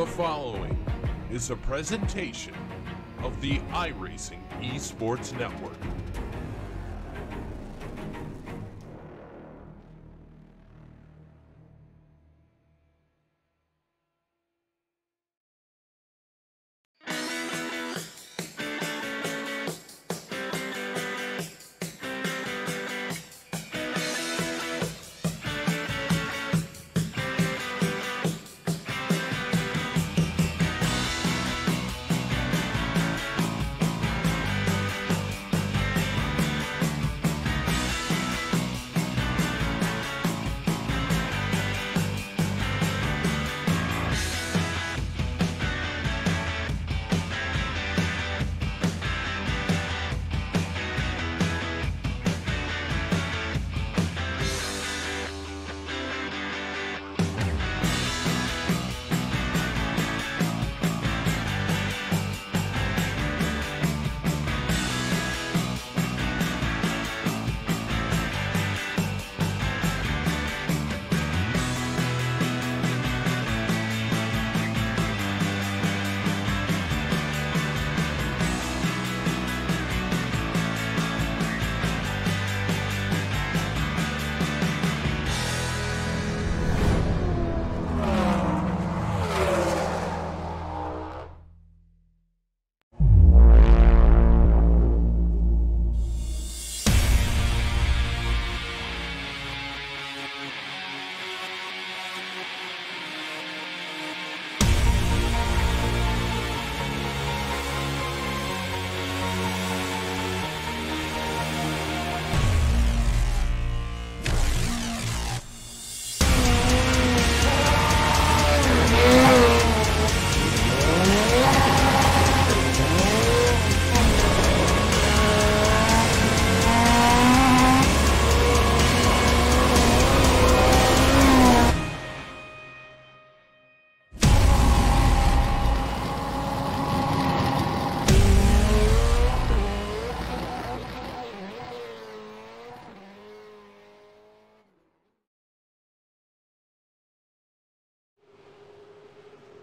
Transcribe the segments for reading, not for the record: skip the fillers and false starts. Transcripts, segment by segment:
The following is a presentation of the iRacing Esports Network.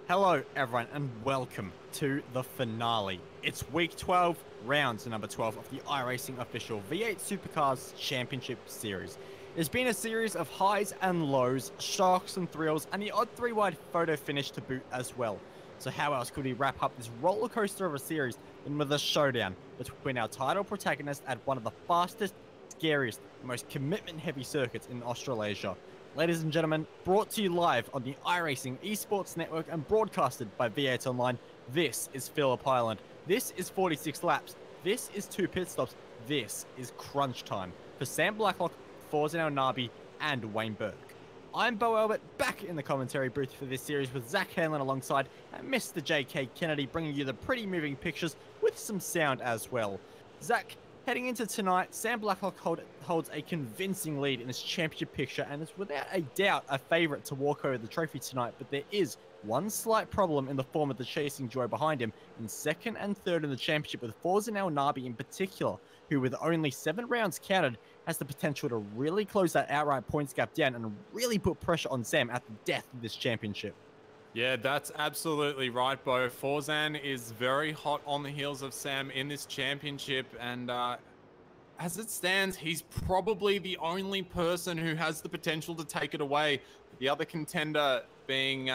Hello everyone and welcome to the finale. It's week 12, rounds number 12 of the iRacing official V8 Supercars Championship Series. It's been a series of highs and lows, shocks and thrills, and the odd three-wide photo finish to boot as well. So how else could we wrap up this roller coaster of a series than with a showdown between our title protagonists at one of the fastest, scariest, and most commitment-heavy circuits in Australasia. Ladies and gentlemen, brought to you live on the iRacing Esports Network and broadcasted by V8 Online, this is Phillip Island. This is 46 laps. This is 2 pit stops. This is crunch time for Sam Blacklock, Forzan Nabi, and Wayne Burke. I'm Bo Albert, back in the commentary booth for this series with Zach Hanlon alongside and Mr. JK Kennedy, bringing you the pretty moving pictures with some sound as well. Zach, heading into tonight, Sam Blacklock holds a convincing lead in this championship picture and is without a doubt a favourite to walk over the trophy tonight, but there is one slight problem in the form of the chasing joy behind him in second and third in the championship, with Forzan Nabi in particular, who with only 7 rounds counted has the potential to really close that outright points gap down and really put pressure on Sam at the death of this championship. Yeah, that's absolutely right, Bo. Forzan is very hot on the heels of Sam in this championship, and as it stands, he's probably the only person who has the potential to take it away. The other contender being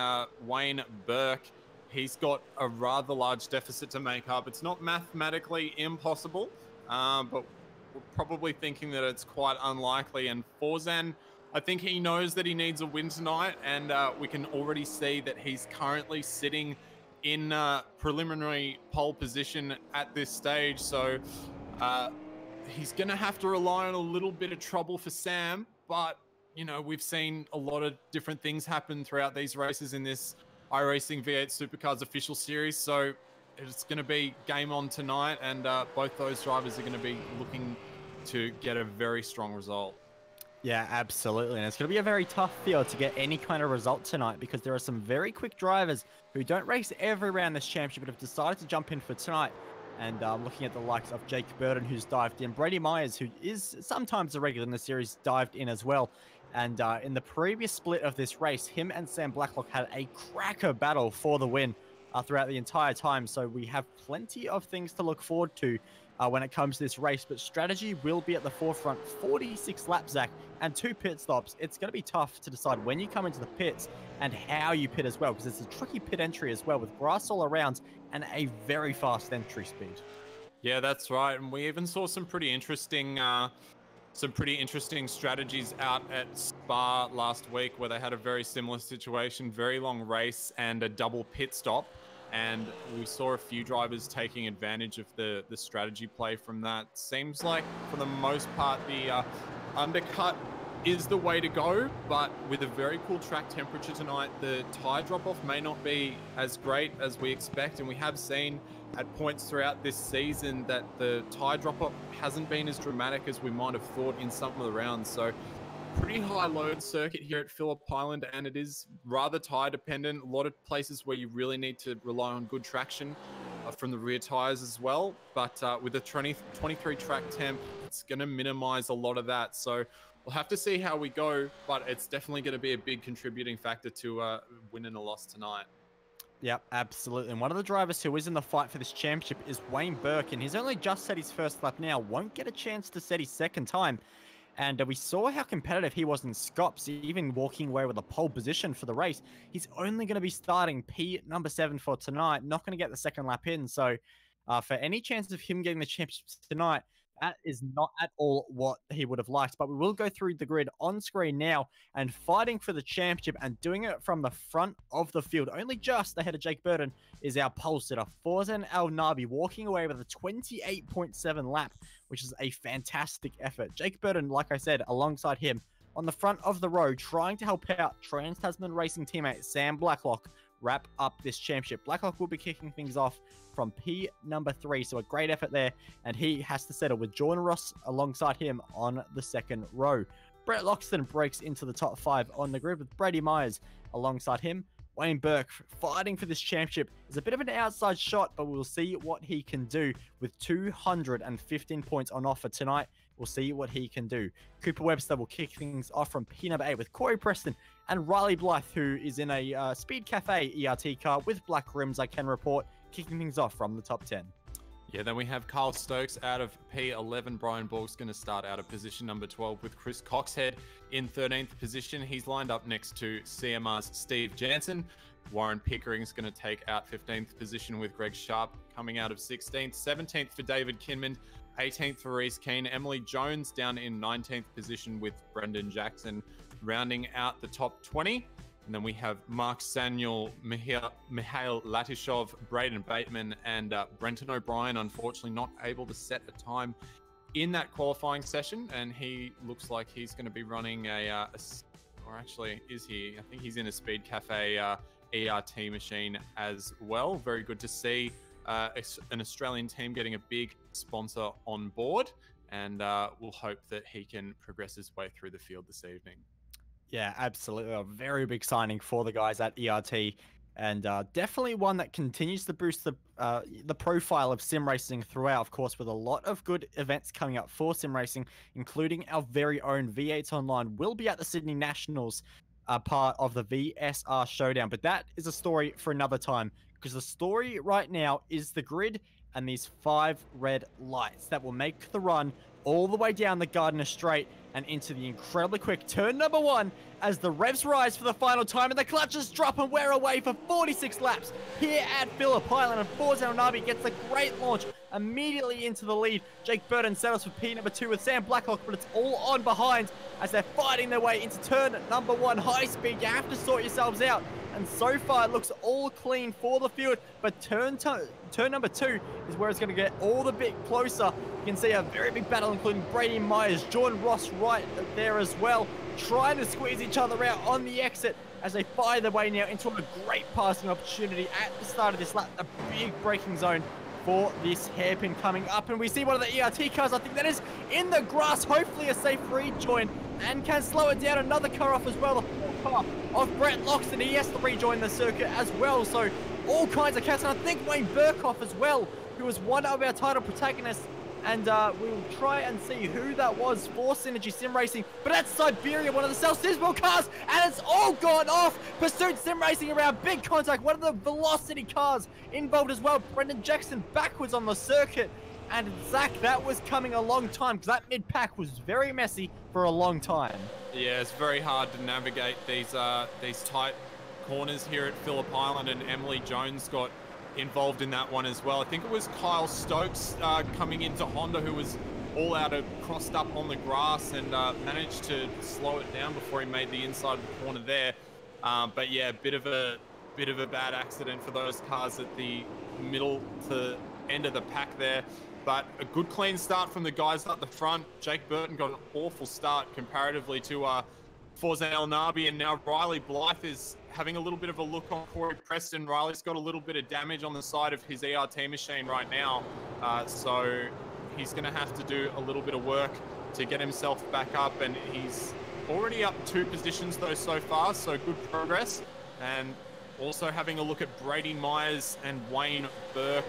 Wayne Burke. He's got a rather large deficit to make up. It's not mathematically impossible, but we're probably thinking that it's quite unlikely. And Forzan, I think he knows that he needs a win tonight, and we can already see that he's currently sitting in preliminary pole position at this stage. So he's going to have to rely on a little bit of trouble for Sam, but, you know, we've seen a lot of different things happen throughout these races in this iRacing V8 Supercars official series. So it's going to be game on tonight, and both those drivers are going to be looking to get a very strong result. Yeah, absolutely. And it's going to be a very tough field to get any kind of result tonight because there are some very quick drivers who don't race every round this championship but have decided to jump in for tonight. And looking at the likes of Jake Burton, who's dived in. Brady Myers, who is sometimes a regular in the series, dived in as well. And in the previous split of this race, him and Sam Blacklock had a cracker battle for the win throughout the entire time. So we have plenty of things to look forward to when it comes to this race. But strategy will be at the forefront. 46 laps, Zach, and 2 pit stops. It's going to be tough to decide when you come into the pits and how you pit as well, because it's a tricky pit entry as well with grass all around and a very fast entry speed. Yeah, that's right. And we even saw some pretty interesting strategies out at Spa last week, where they had a very similar situation, very long race and a double pit stop. And we saw a few drivers taking advantage of the strategy play from that. Seems like, for the most part, the undercut is the way to go, but with a very cool track temperature tonight, the tire drop-off may not be as great as we expect. And we have seen at points throughout this season that the tire drop-off hasn't been as dramatic as we might have thought in some of the rounds. So pretty high load circuit here at Phillip Island, and it is rather tire dependent. A lot of places where you really need to rely on good traction from the rear tires as well. But with a 23 track temp, it's going to minimize a lot of that. So we'll have to see how we go, but it's definitely going to be a big contributing factor to winning a loss tonight. Yep, absolutely. And one of the drivers who is in the fight for this championship is Wayne Burke, and he's only just set his first lap now, won't get a chance to set his second time. And we saw how competitive he was in Scops, even walking away with a pole position for the race. He's only going to be starting number 7 for tonight, not going to get the second lap in. So for any chance of him getting the championship tonight, that is not at all what he would have liked. But we will go through the grid on screen now, and fighting for the championship and doing it from the front of the field, only just ahead of Jake Burton, is our pole sitter, Forzan Al Nabi, walking away with a 28.7 lap, which is a fantastic effort. Jake Burton, like I said, alongside him on the front of the road, trying to help out Trans-Tasman Racing teammate Sam Blacklock wrap up this championship. Blacklock will be kicking things off from P number 3, so a great effort there, and he has to settle with Jordan Ross alongside him on the second row. Brett Loxton breaks into the top 5 on the grid with Brady Myers alongside him. Wayne Burke fighting for this championship is a bit of an outside shot, but we'll see what he can do with 215 points on offer tonight. We'll see what he can do. Cooper Webster will kick things off from P number 8 with Corey Preston and Riley Blythe, who is in a Speed Cafe ERT car with black rims, I can report, kicking things off from the top 10. Yeah, then we have Carl Stokes out of P11. Brian Borg's going to start out of position number 12 with Chris Coxhead in 13th position. He's lined up next to CMR's Steve Jansen. Warren Pickering's going to take out 15th position with Greg Sharp coming out of 16th. 17th for David Kinman. 18th for Reese Keane. Emily Jones down in 19th position with Brendan Jackson, rounding out the top 20. And then we have Mark Samuel, Mikhail Latishov, Braden Bateman, and Brenton O'Brien, unfortunately not able to set a time in that qualifying session. And he looks like he's going to be running or actually is he? I think he's in a Speed Cafe ERT machine as well. Very good to see an Australian team getting a big sponsor on board. And we'll hope that he can progress his way through the field this evening. Yeah, absolutely. A very big signing for the guys at ERT, and definitely one that continues to boost the profile of sim racing throughout, of course, with a lot of good events coming up for sim racing, including our very own V8 Online will be at the Sydney Nationals, part of the VSR Showdown. But that is a story for another time, because the story right now is the grid and these 5 red lights that will make the run all the way down the Gardiner Straight and into the incredibly quick turn number 1 as the revs rise for the final time and the clutches drop, and we're away for 46 laps here at Phillip Island. And Forzan Nabi gets a great launch immediately into the lead. Jake Burton settles for P number 2 with Sam Blacklock, but it's all on behind as they're fighting their way into turn number 1. High speed, you have to sort yourselves out. And so far, it looks all clean for the field. But turn number 2 is where it's going to get all the bit closer. You can see a very big battle, including Brady Myers, Jordan Ross right there as well, trying to squeeze each other out on the exit as they fire their way now into a great passing opportunity at the start of this lap. A big braking zone for this hairpin coming up. And we see one of the ERT cars, I think that is in the grass, hopefully a safe rejoin, and can slow it down. Another car off as well, the car of Brett Loxton. He has to rejoin the circuit as well. So all kinds of cats, and I think Wayne Burke off as well, who was one of our title protagonists and we'll try and see who that was for Synergy Sim Racing. But that's Siberia, one of the South Sismo cars, and it's all gone off. Pursuit Sim Racing around, big contact, one of the Velocity cars involved as well. Brendan Jackson backwards on the circuit. And Zach, that was coming a long time because that mid-pack was very messy for a long time. Yeah, it's very hard to navigate these tight corners here at Phillip Island, and Emily Jones got involved in that one as well. I think it was Kyle Stokes coming into Honda, who was all out of crossed up on the grass and managed to slow it down before he made the inside of the corner there. But yeah, bit of a bad accident for those cars at the middle to end of the pack there. But a good clean start from the guys up the front. Jake Burton got an awful start comparatively to Forzan El Nabi, and now Riley Blythe is having a little bit of a look on Corey Preston. Riley's got a little bit of damage on the side of his ERT machine right now, so he's going to have to do a little bit of work to get himself back up, and he's already up 2 positions though so far, so good progress. And also having a look at Brady Myers and Wayne Burke.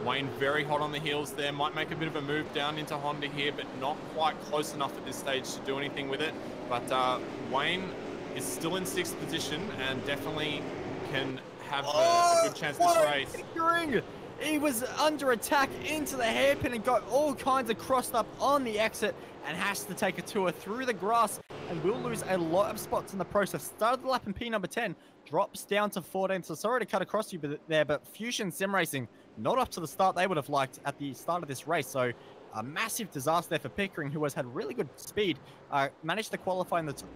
Wayne very hot on the heels there, might make a bit of a move down into Honda here, but not quite close enough at this stage to do anything with it. But Wayne is still in 6th position and definitely can have a good chance this race. He was under attack into the hairpin and got all kinds of crossed up on the exit and has to take a tour through the grass and will lose a lot of spots in the process. Started the lap in P number 10, drops down to 14. So sorry to cut across you there, but Fusion Sim Racing not up to the start they would have liked at the start of this race. So a massive disaster there for Pickering, who has had really good speed, managed to qualify in the top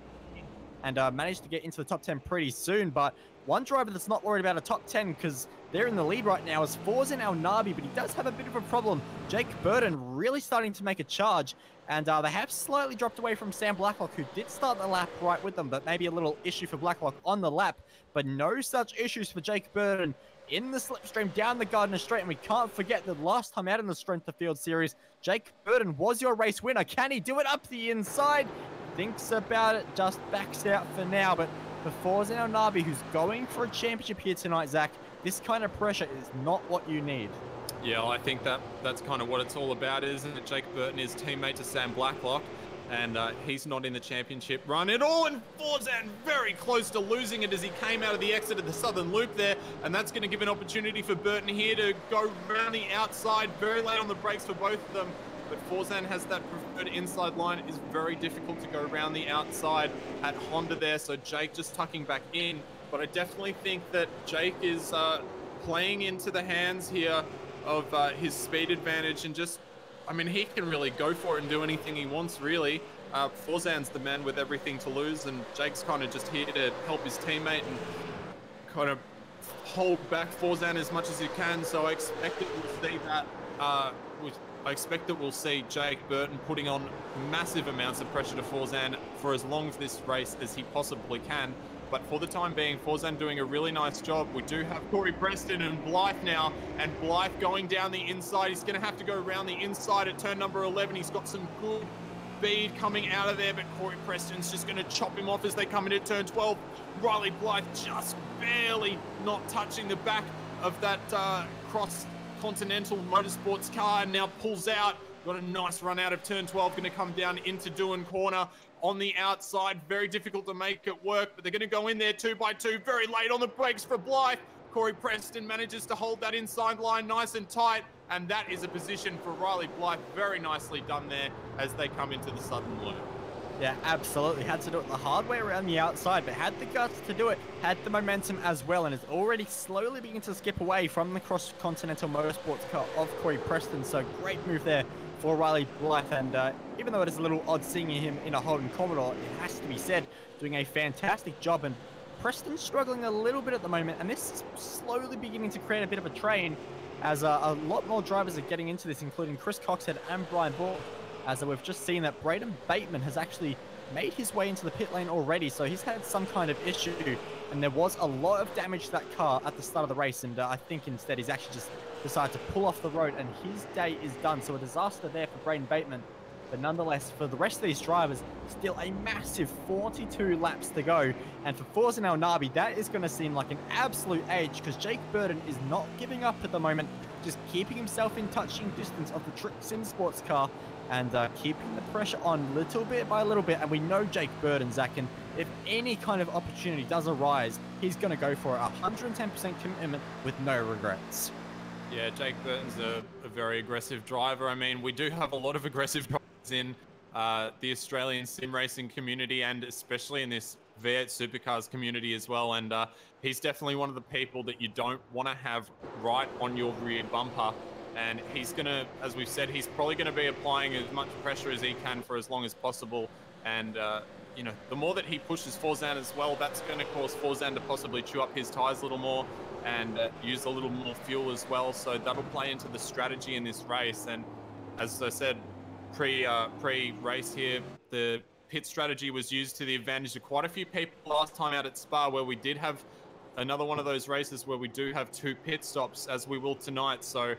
and managed to get into the top 10 pretty soon. But one driver that's not worried about a top 10 because they're in the lead right now is Forzan El Nabi, but he does have a bit of a problem. Jake Burton really starting to make a charge, and they have slightly dropped away from Sam Blacklock, who did start the lap right with them, but maybe a little issue for Blacklock on the lap. But no such issues for Jake Burton in the slipstream down the Gardner Straight, and we can't forget that last time out in the Strength of Field series, Jake Burton was your race winner. Can he do it up the inside? Thinks about it, just backs out for now. But for Forzan El Nabi, who's going for a championship here tonight, Zach, this kind of pressure is not what you need. Yeah, I think that's kind of what it's all about, isn't it? Jake Burton is teammate to Sam Blacklock, and he's not in the championship run at all, and Forzan very close to losing it as he came out of the exit of the Southern Loop there, and that's going to give an opportunity for Burton here to go around the outside, very late on the brakes for both of them. But Forzan has that preferred inside line. It is very difficult to go around the outside at Honda there, so Jake just tucking back in. But I definitely think that Jake is playing into the hands here of his speed advantage, and just, I mean, he can really go for it and do anything he wants, really. Forzan's the man with everything to lose, and Jake's kind of just here to help his teammate and kind of hold back Forzan as much as he can. So I expect that we'll see that. I expect that we'll see Jake Burton putting on massive amounts of pressure to Forzan for as long as this race as he possibly can. But for the time being, Forzan doing a really nice job. We do have Corey Preston and Blythe now, and Blythe going down the inside. He's going to have to go around the inside at turn number 11. He's got some good speed coming out of there, but Corey Preston's just going to chop him off as they come into turn 12. Riley Blythe just barely not touching the back of that cross-continental motorsports car, and now pulls out. Got a nice run out of turn 12, going to come down into Doohan Corner on the outside. Very difficult to make it work, but they're going to go in there 2 by 2, very late on the brakes for Blythe. Corey Preston manages to hold that inside line nice and tight, and that is a position for Riley Blythe. Very nicely done there as they come into the Southern Loop. Yeah, absolutely. Had to do it the hard way around the outside, but had the guts to do it, had the momentum as well, and is already slowly beginning to skip away from the cross-continental motorsports car of Corey Preston. So great move there for Riley Blythe, and even though it is a little odd seeing him in a Holden Commodore, it has to be said, doing a fantastic job. And Preston's struggling a little bit at the moment, and this is slowly beginning to create a bit of a train as a lot more drivers are getting into this, including Chris Coxhead and Brian Ball, as we've just seen that Braden Bateman has actually made his way into the pit lane already, so he's had some kind of issue, and there was a lot of damage to that car at the start of the race, and I think instead he's actually just decided to pull off the road, and his day is done. So a disaster there for Braden Bateman. But nonetheless, for the rest of these drivers, still a massive 42 laps to go. And for Forza El Nabi, that is going to seem like an absolute age because Jake Burton is not giving up at the moment, just keeping himself in touching distance of the Trick Sim sports car and keeping the pressure on little bit by little bit. And we know Jake Burton, Zach, and if any kind of opportunity does arise, he's going to go for a 110% commitment with no regrets. Yeah, Jake Burton's a very aggressive driver. I mean, we do have a lot of aggressive drivers in the Australian sim racing community and especially in this V8 Supercars community as well. And he's definitely one of the people that you don't want to have right on your rear bumper. And he's going to, as we've said, he's probably going to be applying as much pressure as he can for as long as possible. And, you know, the more that he pushes Forzan as well, that's going to cause Forzan to possibly chew up his tires a little more and use a little more fuel as well. So that'll play into the strategy in this race. And as I said, pre-race here, the pit strategy was used to the advantage of quite a few people last time out at Spa, where we did have another one of those races where we do have 2 pit stops, as we will tonight. So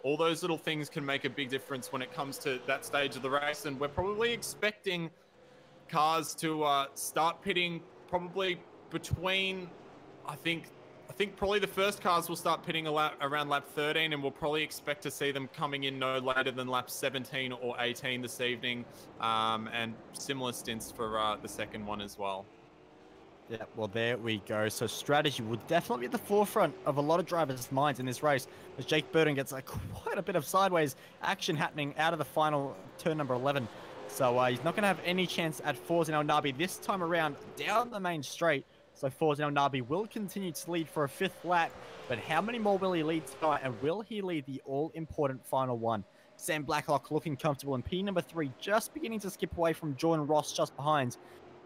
all those little things can make a big difference when it comes to that stage of the race. And we're probably expecting cars to start pitting probably between, I think probably the first cars will start pitting around lap 13, and we'll probably expect to see them coming in no later than lap 17 or 18 this evening, and similar stints for the second one as well. Yeah, well, there we go. So strategy will definitely be at the forefront of a lot of drivers' minds in this race, as Jake Burton gets quite a bit of sideways action happening out of the final turn number 11. So he's not going to have any chance at Forza El Nabi this time around down the main straight. So Forza El Nabi will continue to lead for a 5th lap, but how many more will he lead tonight, and will he lead the all-important final one? Sam Blacklock looking comfortable in P number 3, just beginning to skip away from Jordan Ross just behind.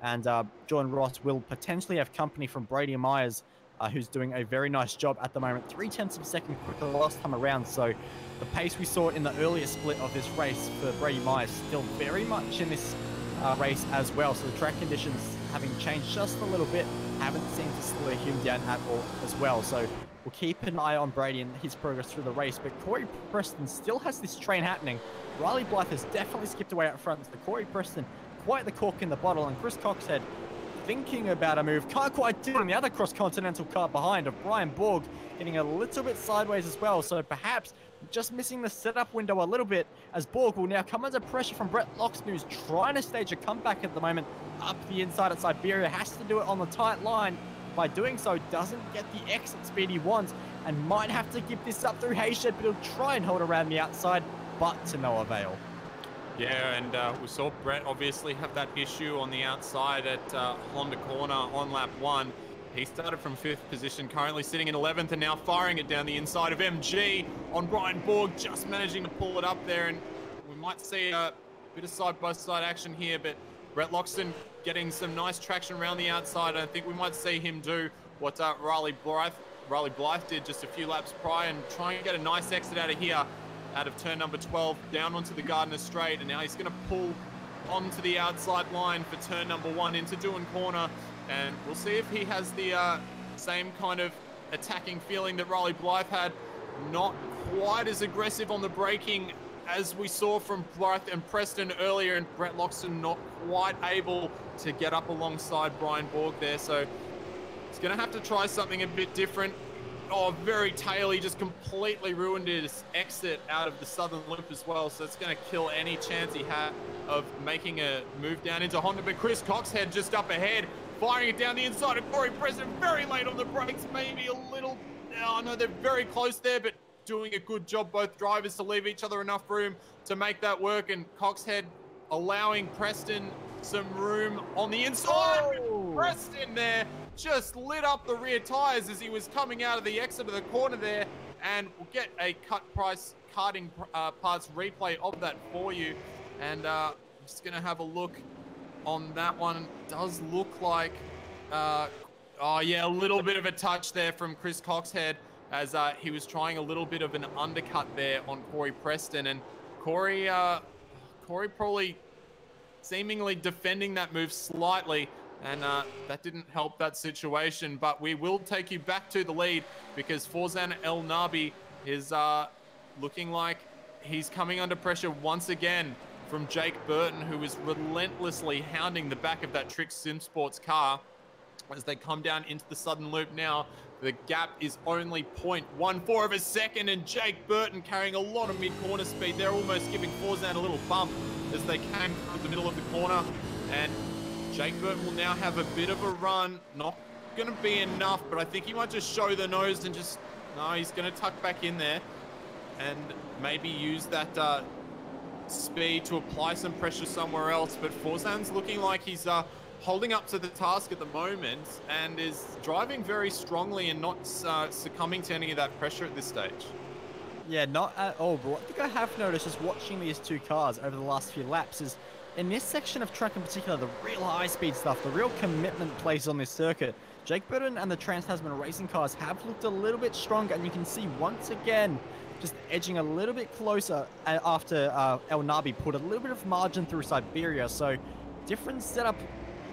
And Jordan Ross will potentially have company from Brady Myers, who's doing a very nice job at the moment. 0.3 of a second quicker last time around. So the pace we saw in the earlier split of this race for Brady Myers still very much in this race as well. So the track conditions having changed just a little bit haven't seemed to slow him down at all as well. So we'll keep an eye on Brady and his progress through the race. But Corey Preston still has this train happening. Riley Blythe has definitely skipped away up front. So Corey Preston, quite the cork in the bottle. And Chris Coxhead thinking about a move. Can't quite do it on the other cross-continental car behind of Brian Borg, getting a little bit sideways as well. So perhaps just missing the setup window a little bit, as Borg will now come under pressure from Brett Loxton, who's trying to stage a comeback at the moment up the inside at Siberia. Has to do it on the tight line. By doing so, doesn't get the exit speed he wants and might have to give this up through Hayshed, but he'll try and hold around the outside, but to no avail. Yeah, and we saw Brett obviously have that issue on the outside at Honda Corner on lap 1. He started from 5th position, currently sitting in 11th, and now firing it down the inside of MG on Brian Borg, just managing to pull it up there. And we might see a bit of side-by-side action here, but Brett Loxton getting some nice traction around the outside. I think we might see him do what Riley Blythe did just a few laps prior and try and get a nice exit out of here, out of turn number 12, down onto the Gardner Straight. And now he's going to pull onto the outside line for turn number 1 into Doohan Corner. And we'll see if he has the same kind of attacking feeling that Riley Blythe had. Not quite as aggressive on the braking as we saw from Blythe and Preston earlier, and Brett Loxton not quite able to get up alongside Brian Borg there. So he's going to have to try something a bit different. Oh, very taily, just completely ruined his exit out of the southern loop as well. So it's going to kill any chance he had of making a move down into Honda. But Chris Coxhead just up ahead, firing it down the inside of Corey Preston, very late on the brakes, maybe a little, oh no, they're very close there, but doing a good job, both drivers, to leave each other enough room to make that work. And Coxhead allowing Preston some room on the inside. Oh. Preston there just lit up the rear tires as he was coming out of the exit of the corner there, and we'll get a cut price karting parts replay of that for you. And I'm just gonna have a look on that one. Does look like oh yeah, a little bit of a touch there from Chris Coxhead as he was trying a little bit of an undercut there on Corey Preston. And Corey probably seemingly defending that move slightly, and that didn't help that situation. But we will take you back to the lead because Forza El Nabi is looking like he's coming under pressure once again. from Jake Burton, who is relentlessly hounding the back of that Trick Sim Sports car as they come down into the southern loop now. The gap is only 0.14 of a second, and Jake Burton carrying a lot of mid-corner speed. They're almost giving Forzan a little bump as they came through the middle of the corner, and Jake Burton will now have a bit of a run. Not going to be enough, but I think he might just show the nose and just, no, he's going to tuck back in there and maybe use that speed to apply some pressure somewhere else. But Forzan's looking like he's holding up to the task at the moment and is driving very strongly and not succumbing to any of that pressure at this stage. Yeah, not at all. But what I think I have noticed just watching these two cars over the last few laps is in this section of track in particular, the real high-speed stuff, the real commitment plays on this circuit, Jake Burton and the Trans-Tasman racing cars have looked a little bit stronger, and you can see once again just edging a little bit closer after El Nabi put a little bit of margin through Siberia. So different setup.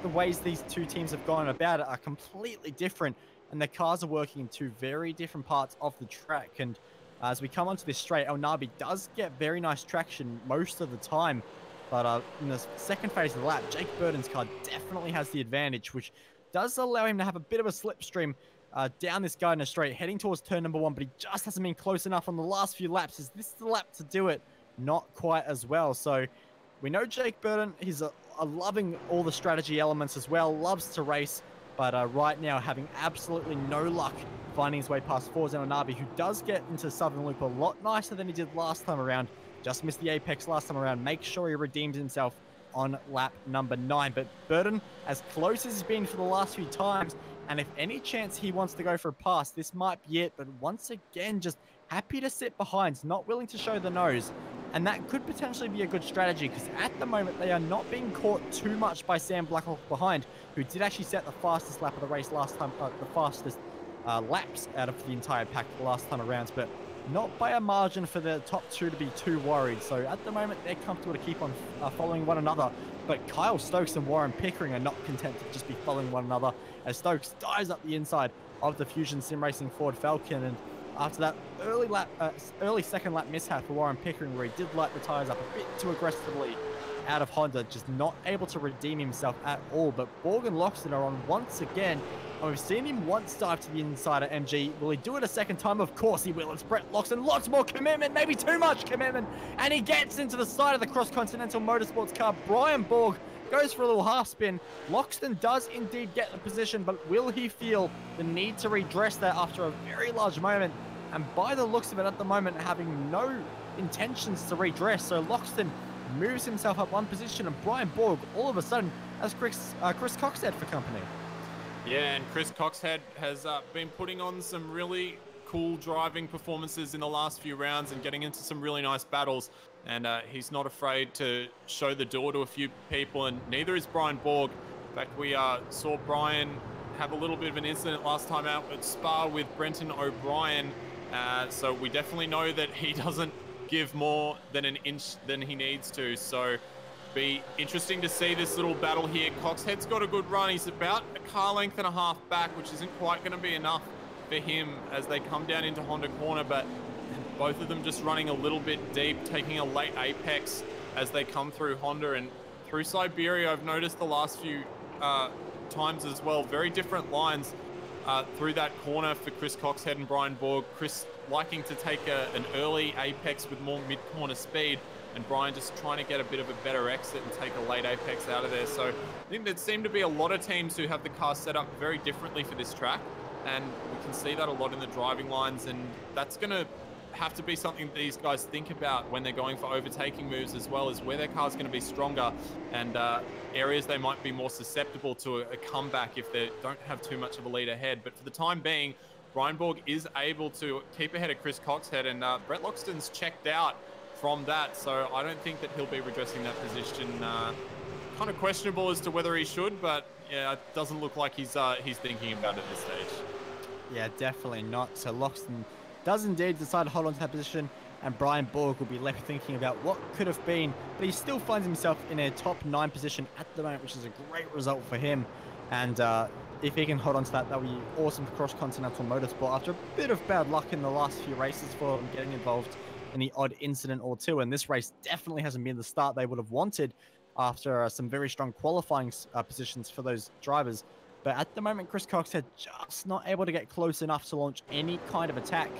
The ways these two teams have gone about it are completely different, and their cars are working in two very different parts of the track. And as we come onto this straight, El Nabi does get very nice traction most of the time, but in the second phase of the lap, Jake Burton's car definitely has the advantage, which does allow him to have a bit of a slipstream down this Gardner straight, heading towards turn number 1, but he just hasn't been close enough on the last few laps. Is this the lap to do it? Not quite as well. So we know Jake Burton, he's loving all the strategy elements as well, loves to race, but right now having absolutely no luck finding his way past Forzan Nabi, who does get into the southern loop a lot nicer than he did last time around. Just missed the apex last time around. Make sure he redeems himself on lap number 9. But Burton, as close as he's been for the last few times, and if any chance he wants to go for a pass, this might be it. But once again, just happy to sit behind, not willing to show the nose. And that could potentially be a good strategy, because at the moment they are not being caught too much by Sam Blackhawk behind, who did actually set the fastest lap of the race last time, the fastest laps out of the entire pack the last time around, but not by a margin for the top two to be too worried. So at the moment they're comfortable to keep on following one another, but Kyle Stokes and Warren Pickering are not content to just be following one another, as Stokes dives up the inside of the Fusion Sim Racing Ford Falcon. And after that early second lap mishap for Warren Pickering, where he did light the tires up a bit too aggressively out of Honda, just not able to redeem himself at all. But Borg and Loxton are on once again, and we've seen him once dive to the inside of MG. Will he do it a second time? Of course he will. It's Brett Loxton. Lots more commitment, maybe too much commitment, and he gets into the side of the Cross Continental Motorsports car. Brian Borg goes for a little half spin. Loxton does indeed get the position, but will he feel the need to redress that after a very large moment? And by the looks of it at the moment, having no intentions to redress. So Loxton moves himself up one position, and Brian Borg all of a sudden has Chris Coxhead for company. Yeah, and Chris Coxhead has been putting on some really cool driving performances in the last few rounds and getting into some really nice battles. And he's not afraid to show the door to a few people, and neither is Brian Borg. In fact, we saw Brian have a little bit of an incident last time out at Spa with Brenton O'Brien. So we definitely know that he doesn't give more than an inch than he needs to. So be interesting to see this little battle here. Coxhead's got a good run. He's about a car length and a half back, which isn't quite going to be enough for him as they come down into Honda corner. But both of them just running a little bit deep, taking a late apex as they come through Honda and through Siberia. I've noticed the last few times as well, very different lines through that corner for Chris Coxhead and Brian Borg. Chris liking to take an early apex with more mid-corner speed, and Brian just trying to get a bit of a better exit and take a late apex out of there. So I think there seem to be a lot of teams who have the car set up very differently for this track, and we can see that a lot in the driving lines, and that's going to have to be something that these guys think about when they're going for overtaking moves, as well as where their car's going to be stronger and areas they might be more susceptible to a comeback if they don't have too much of a lead ahead. But for the time being, Brian Borg is able to keep ahead of Chris Coxhead, and Brett Loxton's checked out from that, so I don't think that he'll be redressing that position. Kind of questionable as to whether he should, but yeah, it doesn't look like he's thinking about it at this stage. Yeah, definitely not. So Loxton does indeed decide to hold on to that position, and Brian Borg will be left thinking about what could have been, but he still finds himself in a top 9 position at the moment, which is a great result for him. And if he can hold on to that, that would be awesome for Cross Continental Motorsport after a bit of bad luck in the last few races for him getting involved in the odd incident or two. And this race definitely hasn't been the start they would have wanted after some very strong qualifying positions for those drivers. But at the moment, Chris Coxhead just not able to get close enough to launch any kind of attack.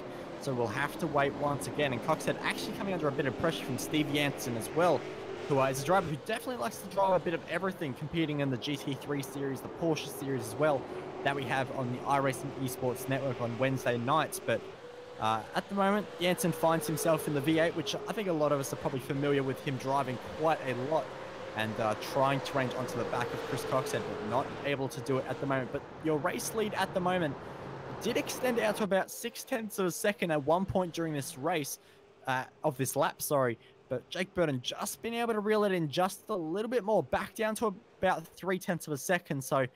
So we'll have to wait once again. And Coxhead actually coming under a bit of pressure from Steve Jansen as well, who is a driver who definitely likes to drive a bit of everything, competing in the GT3 series, the Porsche series as well, that we have on the iRacing Esports Network on Wednesday nights. But at the moment, Jansen finds himself in the V8, which I think a lot of us are probably familiar with him driving quite a lot, and trying to range onto the back of Chris Coxhead, but not able to do it at the moment. But your race lead at the moment did extend out to about 0.6 of a second at one point during this race, of this lap, sorry. But Jake Burton just been able to reel it in just a little bit more, back down to about 0.3 of a second. So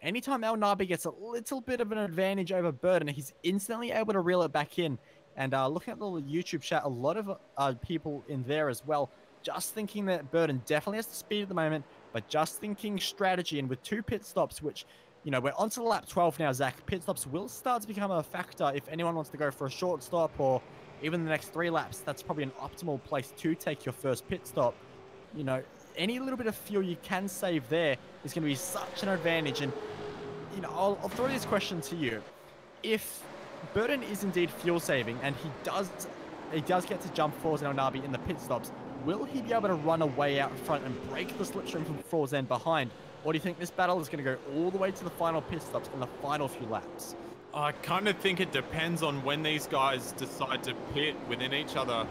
anytime El Nabi gets a little bit of an advantage over Burton, he's instantly able to reel it back in. And looking at the YouTube chat, a lot of people in there as well, just thinking that Burton definitely has the speed at the moment, but just thinking strategy. And with 2 pit stops, which, you know, we're onto the lap 12 now, Zach. Pit stops will start to become a factor if anyone wants to go for a short stop, or even the next 3 laps. That's probably an optimal place to take your first pit stop. You know, any little bit of fuel you can save there is going to be such an advantage. And, you know, I'll throw this question to you. If Burton is indeed fuel saving, and he does get to jump Forzan Nabi in the pit stops, will he be able to run away out front and break the slipstream from Forzan behind? Or do you think this battle is going to go all the way to the final pit stops in the final few laps? I kind of think it depends on when these guys decide to pit within each other.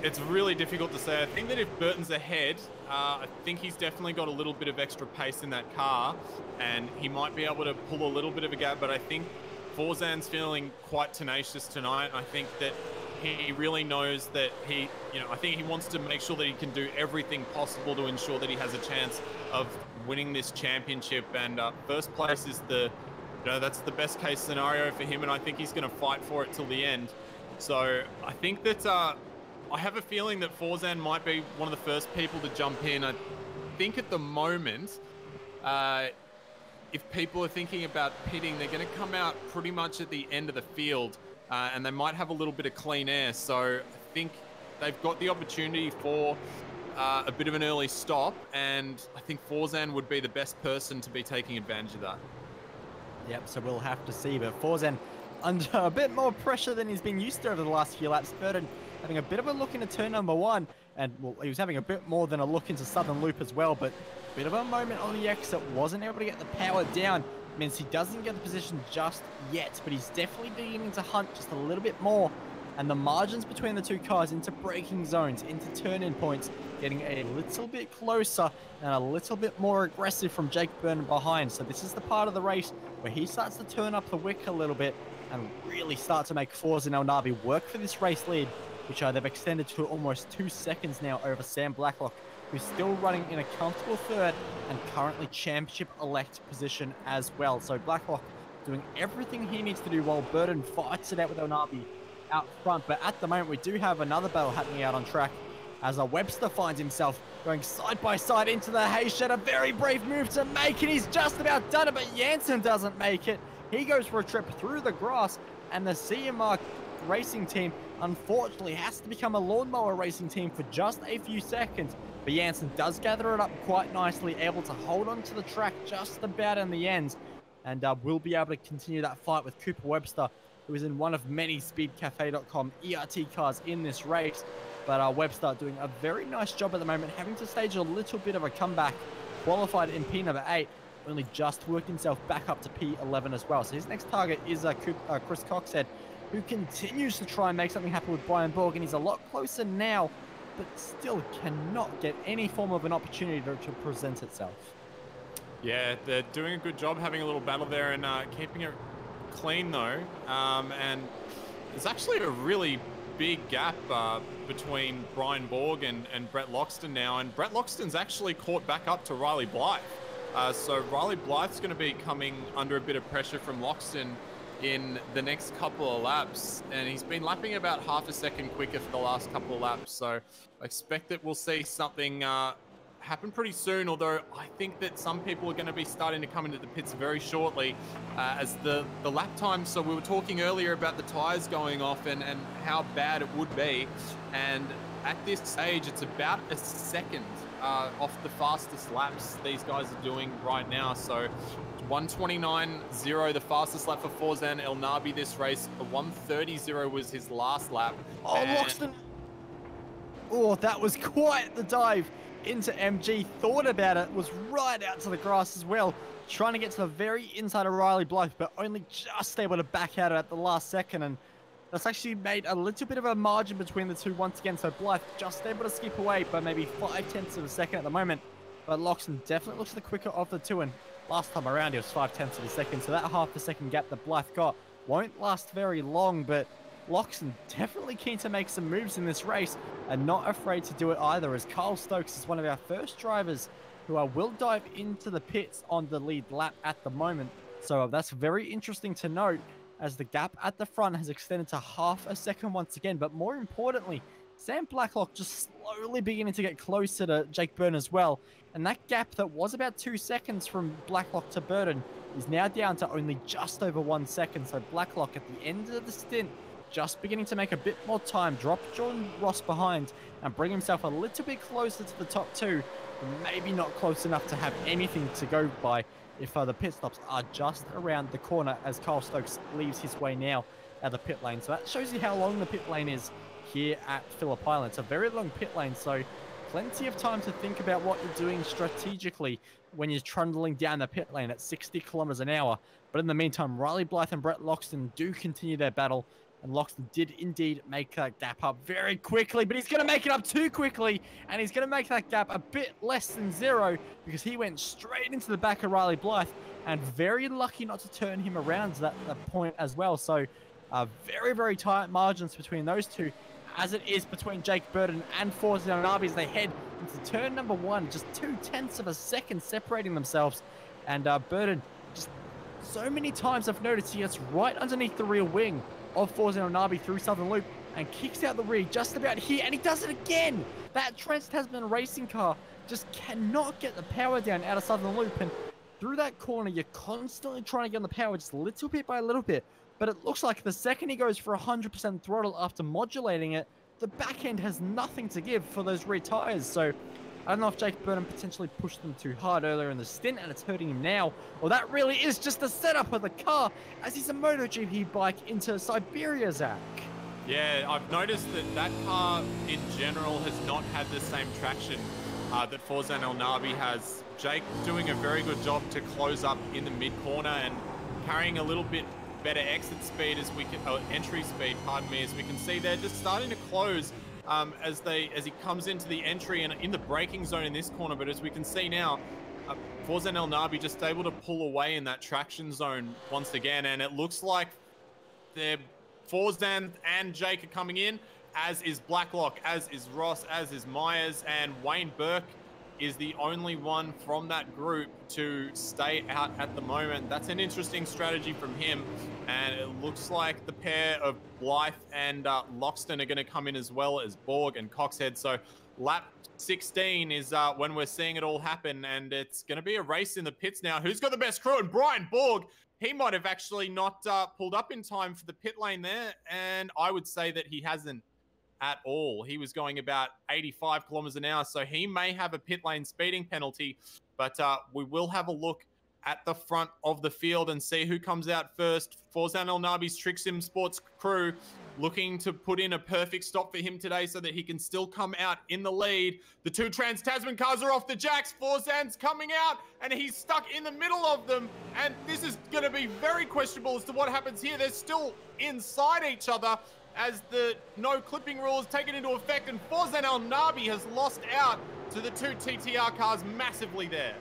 It's really difficult to say. I think that if Burton's ahead, I think he's definitely got a little bit of extra pace in that car, and he might be able to pull a little bit of a gap. But I think Forzan's feeling quite tenacious tonight. I think that he really knows that I think he wants to make sure that he can do everything possible to ensure that he has a chance of winning this championship. And first place is that's the best case scenario for him, and I think he's going to fight for it till the end. So I think that I have a feeling that Forzan might be one of the first people to jump in. I think at the moment, if people are thinking about pitting, they're going to come out pretty much at the end of the field, and they might have a little bit of clean air. So I think they've got the opportunity for a bit of an early stop, and I think Forzan would be the best person to be taking advantage of that. Yep, so we'll have to see. But Forzan under a bit more pressure than he's been used to over the last few laps. Burton having a bit of a look into turn number 1, and well, he was having a bit more than a look into Southern Loop as well, but a bit of a moment on the exit, wasn't able to get the power down. Means he doesn't get the position just yet, but he's definitely beginning to hunt just a little bit more. And the margins between the two cars into braking zones, into turn-in points, getting a little bit closer and a little bit more aggressive from Jake Burton behind. So this is the part of the race where he starts to turn up the wick a little bit and really start to make Forzan Nabi work for this race lead, which they've extended to almost 2 seconds now over Sam Blacklock, who's still running in a comfortable third and currently championship elect position as well. So Blacklock doing everything he needs to do while Burton fights it out with Nabi out front. But at the moment, we do have another battle happening out on track as Webster finds himself going side by side into the hay shed. A very brave move to make it. He's just about done it, but Jansen doesn't make it. He goes for a trip through the grass, and the CMR racing team unfortunately has to become a lawnmower racing team for just a few seconds. But Jansen does gather it up quite nicely, able to hold on to the track just about in the end, and will be able to continue that fight with Cooper Webster, who is in one of many SpeedCafe.com ERT cars in this race. But Webster doing a very nice job at the moment, having to stage a little bit of a comeback. Qualified in P number 8, only just worked himself back up to P11 as well. So his next target is Chris Coxhead, who continues to try and make something happen with Brian Borg, and he's a lot closer now, but still cannot get any form of an opportunity to present itself. Yeah, they're doing a good job having a little battle there and keeping it clean though. And there's actually a really big gap between Brian Borg and Brett Loxton now, and Brett Loxton's actually caught back up to Riley Blythe. So Riley Blythe's going to be coming under a bit of pressure from Loxton in the next couple of laps, and he's been lapping about half a second quicker for the last couple of laps. So I expect that we'll see something happen pretty soon, although I think that some people are going to be starting to come into the pits very shortly as the lap time. So we were talking earlier about the tires going off and how bad it would be. And at this stage, it's about a second off the fastest laps these guys are doing right now. So 1:29.0, the fastest lap for Forzan El Nabi this race. 1:30.0 was his last lap. Oh, Loxton. Oh, that was quite the dive into MG. Thought about it, was right out to the grass as well. Trying to get to the very inside of Riley Blythe, but only just able to back out at the last second. And that's actually made a little bit of a margin between the two once again. So Blythe just able to skip away by maybe 5/10 of a second at the moment. But Loxton definitely looks the quicker of the two. And last time around, he was 5/10 of a second. So that half a second gap that Blythe got won't last very long. But Loxton definitely keen to make some moves in this race and not afraid to do it either, as Carl Stokes is one of our first drivers who will dive into the pits on the lead lap at the moment. So that's very interesting to note, as the gap at the front has extended to half a second once again. But more importantly, Sam Blacklock just slowly beginning to get closer to Jake Burton as well. And that gap that was about 2 seconds from Blacklock to Burton is now down to only just over 1 second. So Blacklock at the end of the stint just beginning to make a bit more time, drop Jordan Ross behind and bring himself a little bit closer to the top two. Maybe not close enough to have anything to go by if the pit stops are just around the corner, as Carl Stokes leaves his way now at the pit lane. So that shows you how long the pit lane is here at Phillip Island. It's a very long pit lane, so plenty of time to think about what you're doing strategically when you're trundling down the pit lane at 60 kilometers an hour. But in the meantime, Riley Blythe and Brett Loxton do continue their battle. And Loxton did indeed make that gap up very quickly, but he's going to make it up too quickly, and he's going to make that gap a bit less than 0 because he went straight into the back of Riley Blythe, and very lucky not to turn him around to that point as well. So very, very tight margins between those two, as it is between Jake Burton and Forzan El Nabi as they head into turn number 1, just 0.2 of a second separating themselves. And Burton, just so many times I've noticed he gets right underneath the rear wing of Forzan El Nabi through Southern Loop and kicks out the rear just about here, and he does it again. That Trans-Tasman racing car just cannot get the power down out of Southern Loop, and through that corner you're constantly trying to get on the power just little bit by little bit. But it looks like the second he goes for 100% throttle after modulating it, the back end has nothing to give for those rear tires. So I don't know if Jake Burton potentially pushed them too hard earlier in the stint and it's hurting him now, or that really is just the setup of the car as he's a MotoGP bike into Siberia, Zach. Yeah, I've noticed that car in general has not had the same traction that Forzan El Nabi has. Jake doing a very good job to close up in the mid-corner and carrying a little bit better exit speed as we can, entry speed, pardon me, as we can see they're just starting to close as he comes into the entry and in the braking zone in this corner. But as we can see now, Forzan El Nabi just able to pull away in that traction zone once again, and it looks like Forzan and Jake are coming in, as is Blacklock, as is Ross, as is Myers, and Wayne Burke is the only one from that group to stay out at the moment. That's an interesting strategy from him, and it looks like the pair of Blythe and Loxton are going to come in as well as Borg and Coxhead. So lap 16 is when we're seeing it all happen, and it's going to be a race in the pits now. Who's got the best crew? And Brian Borg, he might have actually not pulled up in time for the pit lane there, and I would say that he hasn't at all. He was going about 85 kilometers an hour, so he may have a pit lane speeding penalty. But we will have a look at the front of the field and see who comes out first. Forzan El Nabi's Trick Sim Sports crew looking to put in a perfect stop for him today so that he can still come out in the lead. The two Trans-Tasman cars are off the jacks. Forzan's coming out and he's stuck in the middle of them, and this is going to be very questionable as to what happens here. They're still inside each other as the no clipping rule is taken into effect, and Forzan El Nabi has lost out to the two TTR cars massively there.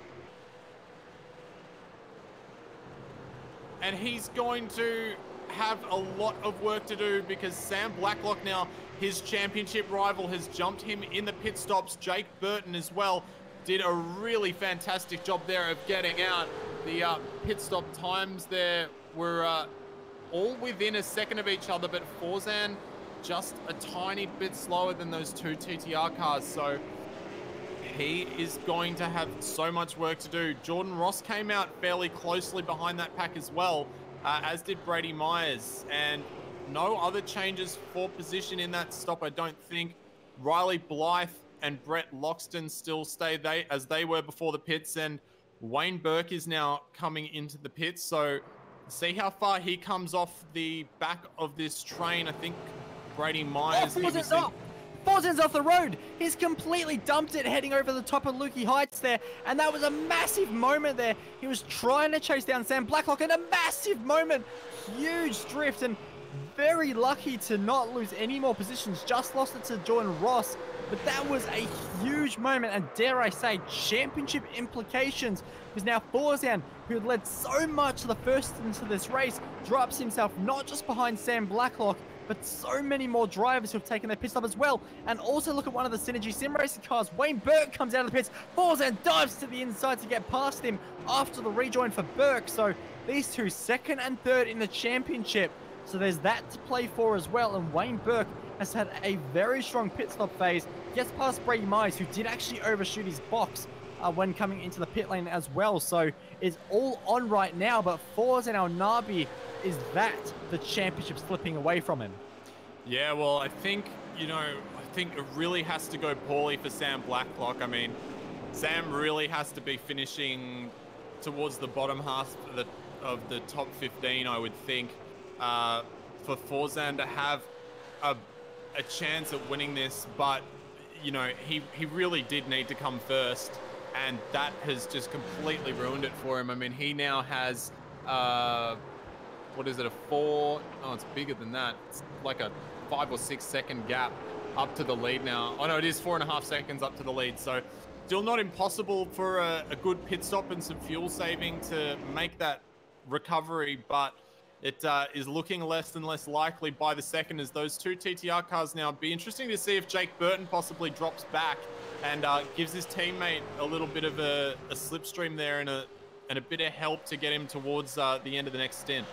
And he's going to have a lot of work to do because Sam Blacklock now, his championship rival, has jumped him in the pit stops. Jake Burton as well did a really fantastic job there of getting out. The pit stop times there were all within a second of each other, but Forzan just a tiny bit slower than those two TTR cars. So he is going to have so much work to do. Jordan Ross came out fairly closely behind that pack as well, as did Brady Myers, and no other changes for position in that stop, I don't think. Riley Blythe and Brett Loxton still stay as they were before the pits, and Wayne Burke is now coming into the pits, so see how far he comes off the back of this train. I think Brady Myers... Forzen's off the road. He's completely dumped it heading over the top of Lukey Heights there. And that was a massive moment there. He was trying to chase down Sam Blacklock in a massive moment. Huge drift and very lucky to not lose any more positions. Just lost it to Jordan Ross. But that was a huge moment and dare I say championship implications. Because now Forzen, who had led so much of the first into this race, drops himself not just behind Sam Blacklock, but so many more drivers who have taken their pit stop as well. And also look at one of the Synergy Sim Racing cars. Wayne Burke comes out of the pits. Forzen dives to the inside to get past him after the rejoin for Burke. So these two, second and third in the championship. So there's that to play for as well. And Wayne Burke has had a very strong pit stop phase. Gets past Brady Myers, who did actually overshoot his box when coming into the pit lane as well. So it's all on right now. But Forzen Al Nabi, is that the championship slipping away from him? Yeah, well, I think, you know, I think it really has to go poorly for Sam Blacklock. I mean, Sam really has to be finishing towards the bottom half of the top 15, I would think, for Forzen to have a chance at winning this. But, you know, he really did need to come first, and that has just completely ruined it for him. I mean, he now has... what is it, oh, it's bigger than that. It's like a 5 or 6 second gap up to the lead now. Oh no, it is 4.5 seconds up to the lead. So still not impossible for a good pit stop and some fuel saving to make that recovery, but it is looking less and less likely by the second as those two TTR cars now. It'd be interesting to see if Jake Burton possibly drops back and gives his teammate a little bit of a slipstream there and a bit of help to get him towards the end of the next stint.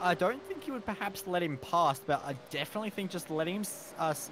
I don't think he would perhaps let him pass, but I definitely think just letting him,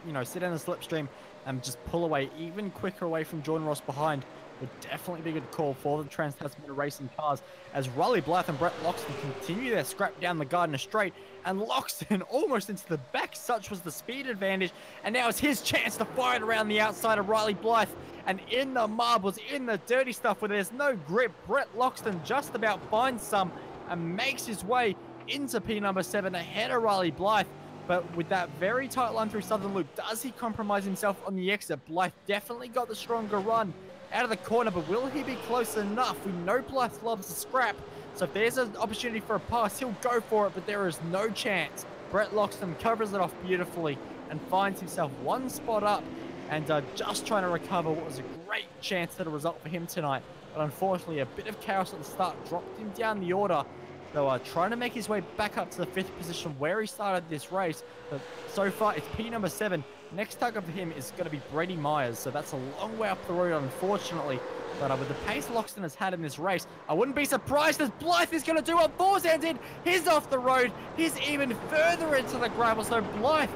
you know, sit in the slipstream and just pull away even quicker away from Jordan Ross behind would definitely be a good call for the Trans-Tasman Racing cars as Riley Blythe and Brett Loxton continue their scrap down the Gardner Straight, and Loxton almost into the back. Such was the speed advantage, and now it's his chance to fire it around the outside of Riley Blythe. And in the marbles, in the dirty stuff where there's no grip, Brett Loxton just about finds some and makes his way into P number 7 ahead of Riley Blythe. But with that very tight line through Southern Loop, does he compromise himself on the exit? Blythe definitely got the stronger run out of the corner, but will he be close enough? We know Blythe loves to scrap, so if there's an opportunity for a pass, he'll go for it, but there is no chance. Brett Loxton covers it off beautifully and finds himself one spot up and just trying to recover what was a great chance at a result for him tonight. But unfortunately, a bit of chaos at the start dropped him down the order. So trying to make his way back up to the 5th position where he started this race. But so far, it's P number 7. Next target for him is going to be Brady Myers. So that's a long way up the road, unfortunately. But with the pace Loxton has had in this race, I wouldn't be surprised as Blythe is going to do what Forzen did. He's off the road. He's even further into the gravel. So Blythe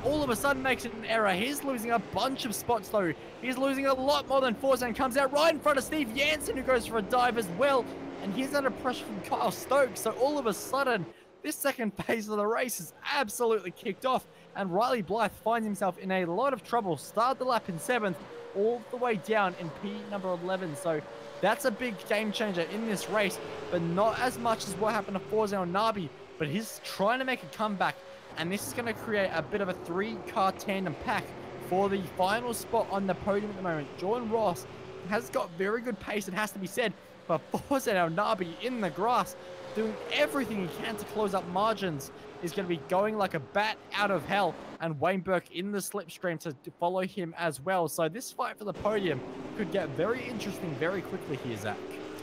all of a sudden makes an error. He's losing a bunch of spots, though. He's losing a lot more than Forzen. Comes out right in front of Steve Jansen, who goes for a dive as well. And he's under pressure from Kyle Stokes. So all of a sudden, this second phase of the race is absolutely kicked off. And Riley Blythe finds himself in a lot of trouble. Started the lap in 7th, all the way down in P number 11. So that's a big game changer in this race, but not as much as what happened to Forzen Nabi. But he's trying to make a comeback. And this is going to create a bit of a 3-car tandem pack for the final spot on the podium at the moment. Jordan Ross has got very good pace, it has to be said. But Forzen Al Nabi in the grass, doing everything he can to close up margins, is going to be going like a bat out of hell. And Wayne Burke in the slipstream to follow him as well. So this fight for the podium could get very interesting very quickly here, Zach.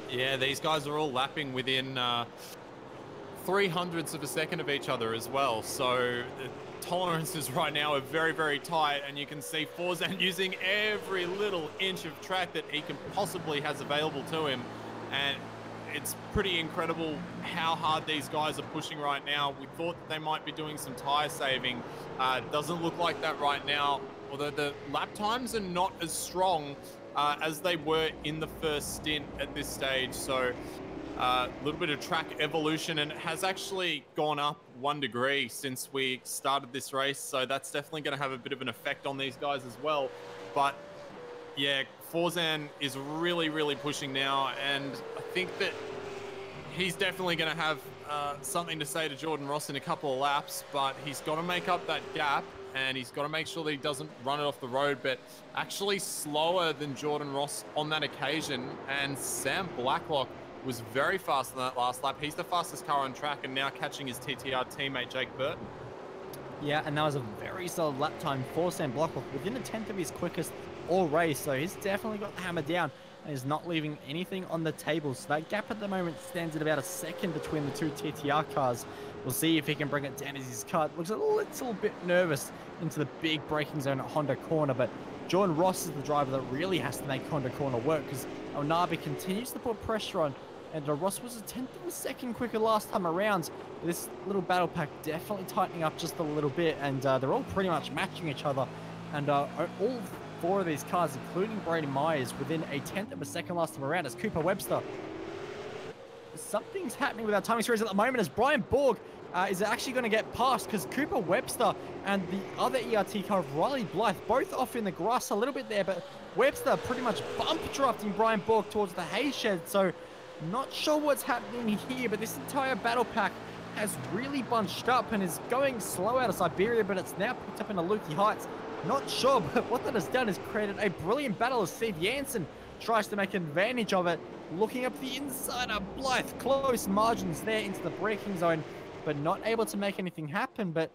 Yeah, these guys are all lapping within 0.03 of a second of each other as well. So the tolerances right now are very, very tight. And you can see Forzen using every little inch of track that he can possibly has available to him. And it's pretty incredible how hard these guys are pushing right now. We thought that they might be doing some tire saving. Doesn't look like that right now. Although the lap times are not as strong as they were in the first stint at this stage. So a little bit of track evolution, and it has actually gone up 1 degree since we started this race. So that's definitely going to have a bit of an effect on these guys as well. But yeah, Forzan is really, really pushing now. And I think that he's definitely going to have something to say to Jordan Ross in a couple of laps, but he's got to make up that gap. And he's got to make sure that he doesn't run it off the road, but actually slower than Jordan Ross on that occasion. And Sam Blacklock was very fast on that last lap. He's the fastest car on track and now catching his TTR teammate, Jake Burton. Yeah, and that was a very solid lap time for Sam Blacklock, within a tenth of his quickest all race. So he's definitely got the hammer down and is not leaving anything on the table. So that gap at the moment stands at about a second between the two TTR cars. We'll see if he can bring it down as his car looks a little bit nervous into the big braking zone at Honda Corner. But Jordan Ross is the driver that really has to make Honda Corner work, because El Nabi continues to put pressure on. And Ross was a tenth of a second quicker last time around. This little battle pack definitely tightening up just a little bit, and they're all pretty much matching each other. And all four of these cars, including Brady Myers, within a tenth of a second last time around, as Cooper Webster. Something's happening with our timing series at the moment, as Brian Borg is actually going to get past, because Cooper Webster and the other ERT car of Riley Blythe both off in the grass a little bit there, but Webster pretty much bump drafting Brian Borg towards the hay shed. So not sure what's happening here, but this entire battle pack has really bunched up and is going slow out of Siberia, but it's now picked up into Lukey Heights. Not sure, but what that has done is created a brilliant battle as Steve Jansen tries to make advantage of it. Looking up the inside of Blythe, close margins there into the braking zone, but not able to make anything happen. But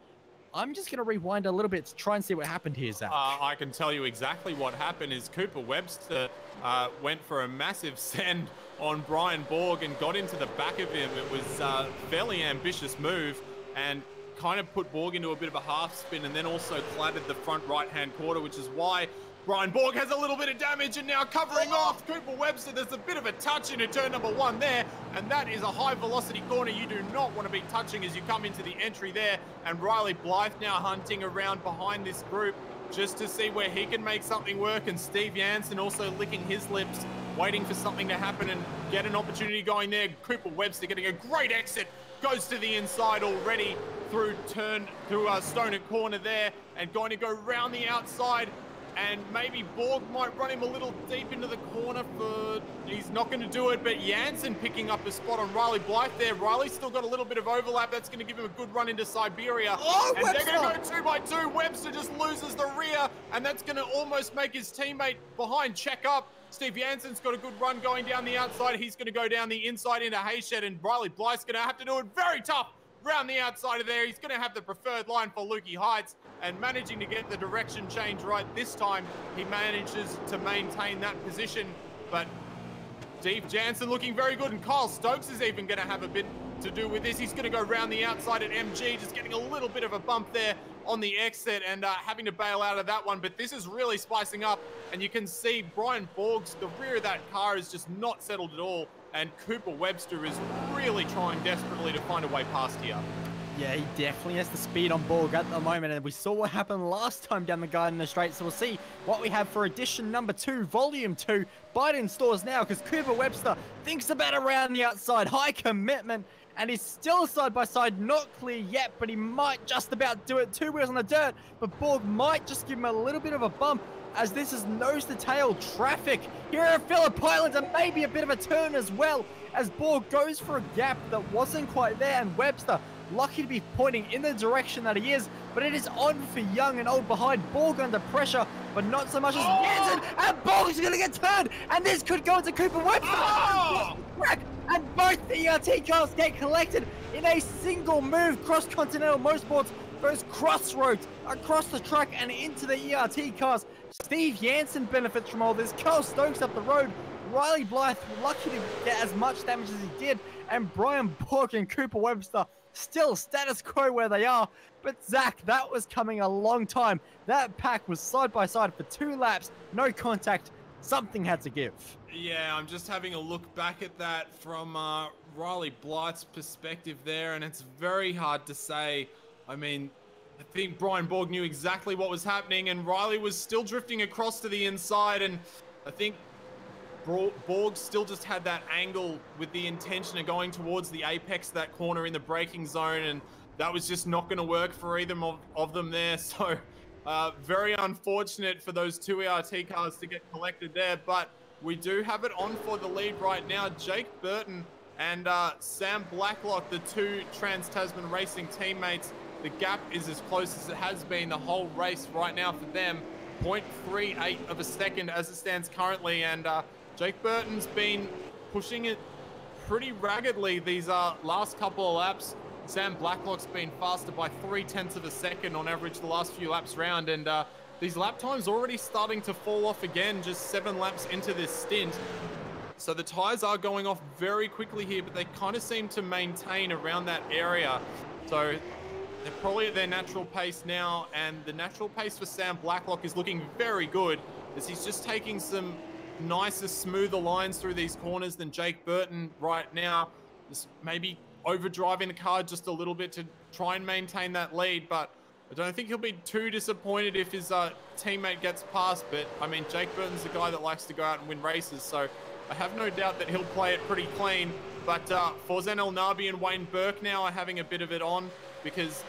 I'm just going to rewind a little bit to try and see what happened here, Zach. I can tell you exactly what happened. Is Cooper Webster went for a massive send on Brian Borg and got into the back of him. It was a fairly ambitious move and kind of put Borg into a bit of a half spin, and then also clattered the front right-hand quarter, which is why Brian Borg has a little bit of damage and now covering off Cooper Webster. There's a bit of a touch into turn number 1 there, and that is a high velocity corner you do not want to be touching as you come into the entry there. And Riley Blythe now hunting around behind this group just to see where he can make something work, and Steve Jansen also licking his lips, waiting for something to happen and get an opportunity going there. Cooper Webster getting a great exit, goes to the inside already through Stoney Corner there, and going to go round the outside. And maybe Borg might run him a little deep into the corner, but he's not going to do it. But Jansen picking up a spot on Riley Blythe there. Riley's still got a little bit of overlap. That's going to give him a good run into Siberia. Oh, and Webster! They're going to go 2 by 2. Webster just loses the rear, and that's going to almost make his teammate behind check up. Steve Jansen's got a good run going down the outside. He's going to go down the inside into Hayshed, and Riley Blythe's going to have to do it very tough round the outside of there. He's going to have the preferred line for Lukey Heights, and managing to get the direction change right this time, he manages to maintain that position. But Steve Jansen looking very good, and Kyle Stokes is even going to have a bit to do with this. He's going to go round the outside at MG, just getting a little bit of a bump there on the exit and having to bail out of that one. But this is really spicing up, and you can see Brian Borg's, the rear of that car is just not settled at all, and Cooper Webster is really trying desperately to find a way past here. Yeah, he definitely has the speed on Borg at the moment, and we saw what happened last time down the Garden Straight, so we'll see what we have for edition number 2, volume 2, Biden stores now, because Cooper Webster thinks about around the outside, high commitment, and he's still side by side, not clear yet, but he might just about do it. 2 wheels on the dirt, but Borg might just give him a little bit of a bump, as this is nose-to-tail traffic here at Phillip Island, and maybe a bit of a turn as well, as Borg goes for a gap that wasn't quite there, and Webster lucky to be pointing in the direction that he is, but it is on for Young and old behind. Borg under pressure, but not so much as Jansen, and Borg's going to get turned, and this could go into Cooper Webster. And both the ERT cars get collected in a single move. Cross-Continental Motorsports goes crossroads across the track and into the ERT cars. Steve Jansen benefits from all this. Carl Stokes up the road. Riley Blythe lucky to get as much damage as he did, and Brian Borg and Cooper Webster still status quo where they are. But Zach, that was coming a long time. That pack was side by side for 2 laps, no contact. Something had to give. Yeah, I'm just having a look back at that from Riley Blythe's perspective there, and it's very hard to say. I mean, I think Brian Borg knew exactly what was happening, and Riley was still drifting across to the inside, and I think Borg still just had that angle with the intention of going towards the apex of that corner in the braking zone, and that was just not going to work for either of them there. So very unfortunate for those two ERT cars to get collected there, but we do have it on for the lead right now. Jake Burton and Sam Blacklock, the two Trans-Tasman Racing teammates, the gap is as close as it has been the whole race right now for them. 0.38 of a second as it stands currently, and Jake Burton's been pushing it pretty raggedly these last couple of laps. Sam Blacklock's been faster by 0.3 of a second on average the last few laps round, and these lap times already starting to fall off again, just 7 laps into this stint. So the tires are going off very quickly here, but they kind of seem to maintain around that area. So they're probably at their natural pace now, and the natural pace for Sam Blacklock is looking very good as he's just taking some nicer, smoother lines through these corners than Jake Burton right now. Just maybe overdriving the car just a little bit to try and maintain that lead, but I don't think he'll be too disappointed if his teammate gets past. But I mean, Jake Burton's the guy that likes to go out and win races, so I have no doubt that he'll play it pretty clean. But Forzan El Nabi and Wayne Burke now are having a bit of it on, because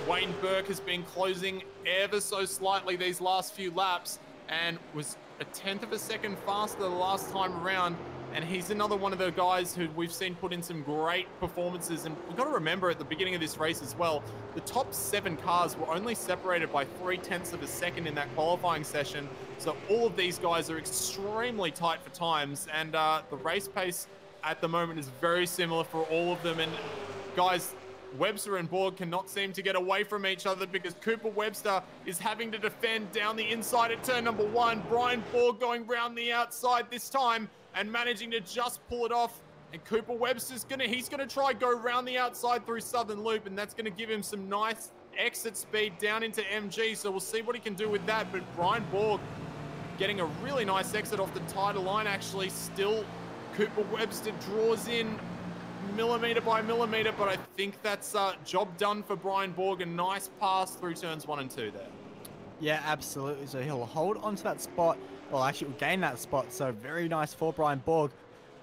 Wayne Burke has been closing ever so slightly these last few laps and was 1/10 of a second faster the last time around. And he's another one of the guys who we've seen put in some great performances. And we've got to remember at the beginning of this race as well, the top 7 cars were only separated by 0.3 of a second in that qualifying session. So all of these guys are extremely tight for times. And the race pace at the moment is very similar for all of them. And guys, Webster and Borg cannot seem to get away from each other, because Cooper Webster is having to defend down the inside at turn number 1. Brian Borg going round the outside this time and managing to just pull it off. And Cooper Webster's he's gonna try go round the outside through Southern Loop, and that's gonna give him some nice exit speed down into MG. So we'll see what he can do with that. But Brian Borg getting a really nice exit off the tighter line actually. Still, Cooper Webster draws in millimeter by millimeter, but I think that's job done for Brian Borg. A nice pass through turns 1 and 2 there. Yeah, absolutely. So he'll hold onto that spot. Well, actually, will gain that spot. So very nice for Brian Borg.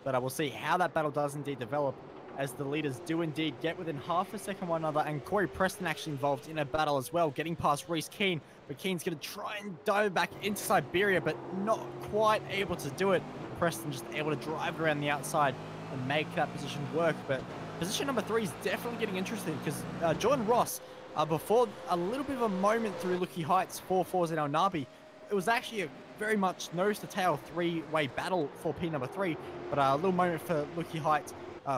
But I will see how that battle does indeed develop, as the leaders do indeed get within half a second one another. And Corey Preston actually involved in a battle as well, getting past Reese Keane. But Keane's going to try and dive back into Siberia, but not quite able to do it. Preston just able to drive around the outside and make that position work. But position number 3 is definitely getting interesting, because Jordan Ross, before a little bit of a moment through Lucky Heights for Forzan El Nabi, it was actually a very much nose-to-tail 3-way battle for P number 3, but a little moment for Lucky Heights,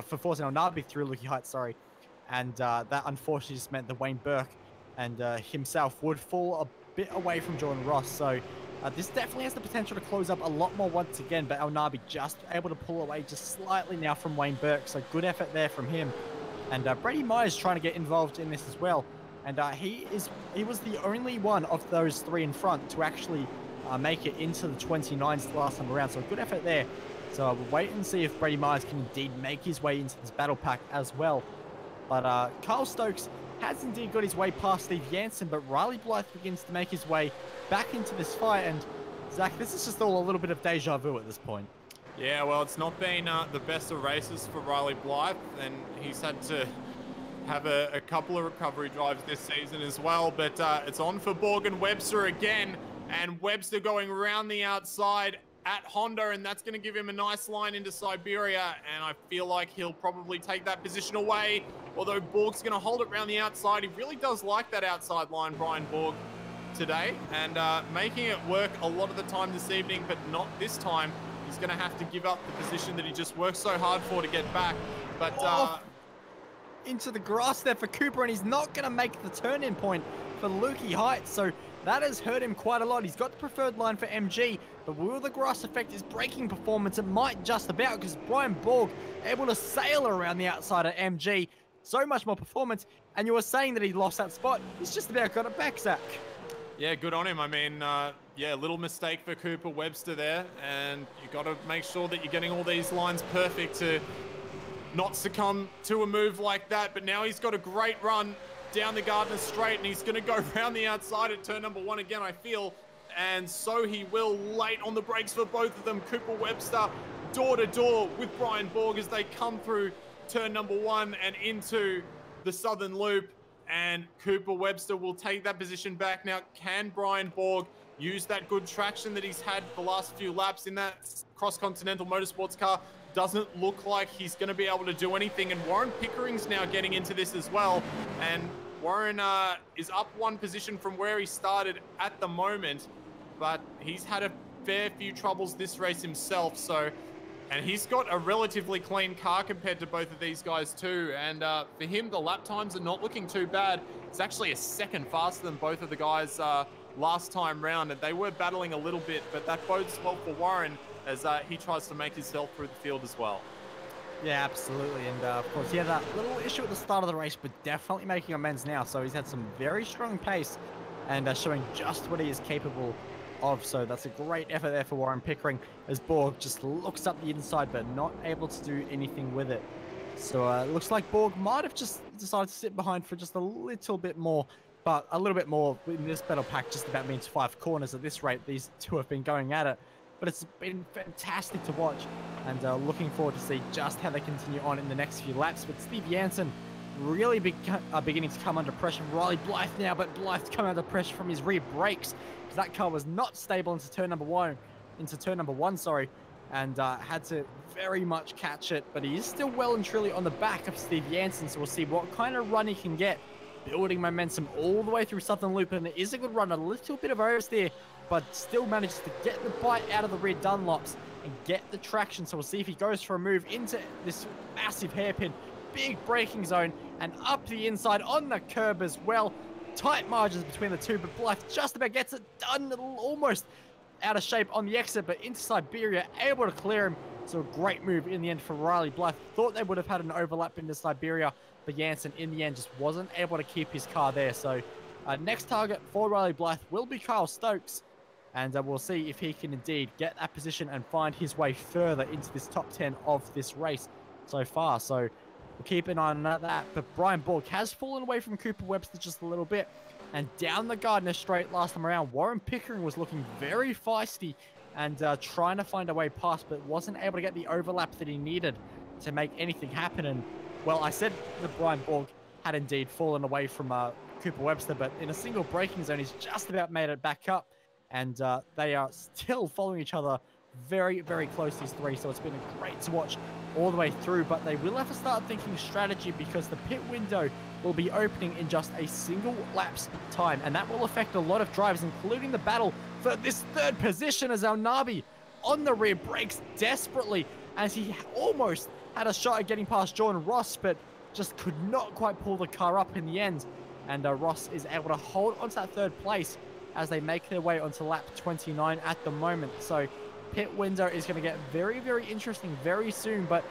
for Forzan El Nabi through Lucky Heights, sorry. And that unfortunately just meant that Wayne Burke and himself would fall a bit away from Jordan Ross. So this definitely has the potential to close up a lot more once again, but El Nabi just able to pull away just slightly now from Wayne Burke. So good effort there from him. And Brady Myers trying to get involved in this as well. And he was the only one of those 3 in front to actually make it into the 29s the last time around. So good effort there. So we'll wait and see if Brady Myers can indeed make his way into this battle pack as well. But Carl Stokes has indeed got his way past Steve Jansen, but Riley Blythe begins to make his way back into this fight. And Zach, this is just all a little bit of deja vu at this point. Yeah, well, it's not been the best of races for Riley Blythe, and he's had to have a couple of recovery drives this season as well. But it's on for Borg and Webster again, and Webster going around the outside at Honda, and that's going to give him a nice line into Siberia, and I feel like he'll probably take that position away, although Borg's going to hold it around the outside. He really does like that outside line, Brian Borg, today, and making it work a lot of the time this evening, but not this time. He's going to have to give up the position that he just worked so hard for to get back. But into the grass there for Cooper, and he's not going to make the turn-in point for Lukey Heights, so that has hurt him quite a lot. He's got the preferred line for MG, but will the grass affect his braking performance? It might just about, because Brian Borg able to sail around the outside of MG. So much more performance, and you were saying that he lost that spot. He's just about got it back, Zach. Yeah, good on him. I mean, yeah, little mistake for Cooper Webster there, and you got to make sure that you're getting all these lines perfect to not succumb to a move like that. But now he's got a great run down the Gardner Straight, and he's going to go around the outside at turn number 1 again, I feel. and so he will. Late on the brakes for both of them. Cooper Webster door to door with Brian Borg as they come through turn number 1 and into the southern loop, and Cooper Webster will take that position back. Now, can Brian Borg use that good traction that he's had the last few laps in that cross-continental motorsports car? Doesn't look like he's going to be able to do anything, and Warren Pickering's now getting into this as well, and Warren is up 1 position from where he started at the moment, but he's had a fair few troubles this race himself, and he's got a relatively clean car compared to both of these guys too, and for him, the lap times are not looking too bad. It's actually a second faster than both of the guys last time round, and they were battling a little bit, but that bodes well for Warren as he tries to make himself through the field as well. Yeah, absolutely. And of course, he had that little issue at the start of the race, but definitely making amends now. So he's had some very strong pace and showing just what he is capable of. So that's a great effort there for Warren Pickering as Borg just looks up the inside, but not able to do anything with it. So it looks like Borg might have just decided to sit behind for just a little bit more, but a little bit more in this battle pack just about means 5 corners at this rate. These two have been going at it. But it's been fantastic to watch, and looking forward to see just how they continue on in the next few laps. But Steve Jansen really beginning to come under pressure. Riley Blythe now, but Blythe's coming under pressure from his rear brakes because that car was not stable into turn number one, and had to very much catch it. But he is still well and truly on the back of Steve Jansen, so we'll see what kind of run he can get, building momentum all the way through Southern Loop. And it is a good run, a little bit of oversteer, but still manages to get the bite out of the rear Dunlops and get the traction. So we'll see if he goes for a move into this massive hairpin, big braking zone, and up the inside on the curb as well. Tight margins between the two, but Blythe just about gets it done, almost out of shape on the exit, but into Siberia, able to clear him. So a great move in the end for Riley Blythe. Thought they would have had an overlap into Siberia, but Jansen in the end just wasn't able to keep his car there. So next target for Riley Blythe will be Kyle Stokes. And we'll see if he can indeed get that position and find his way further into this top 10 of this race so far. So we'll keep an eye on that. But Brian Borg has fallen away from Cooper Webster just a little bit. And down the Gardner Straight last time around, Warren Pickering was looking very feisty and trying to find a way past, but wasn't able to get the overlap that he needed to make anything happen. And, well, I said that Brian Borg had indeed fallen away from Cooper Webster, but in a single braking zone, he's just about made it back up. And they are still following each other very, very close, these three. So it's been great to watch all the way through. But they will have to start thinking strategy because the pit window will be opening in just a single lap's time. And that will affect a lot of drivers, including the battle for this third position as Nabi on the rear brakes desperately as he almost had a shot at getting past Jordan Ross, but just could not quite pull the car up in the end. And Ross is able to hold onto that third place as they make their way onto lap 29 at the moment. So pit window is going to get very, very interesting very soon, but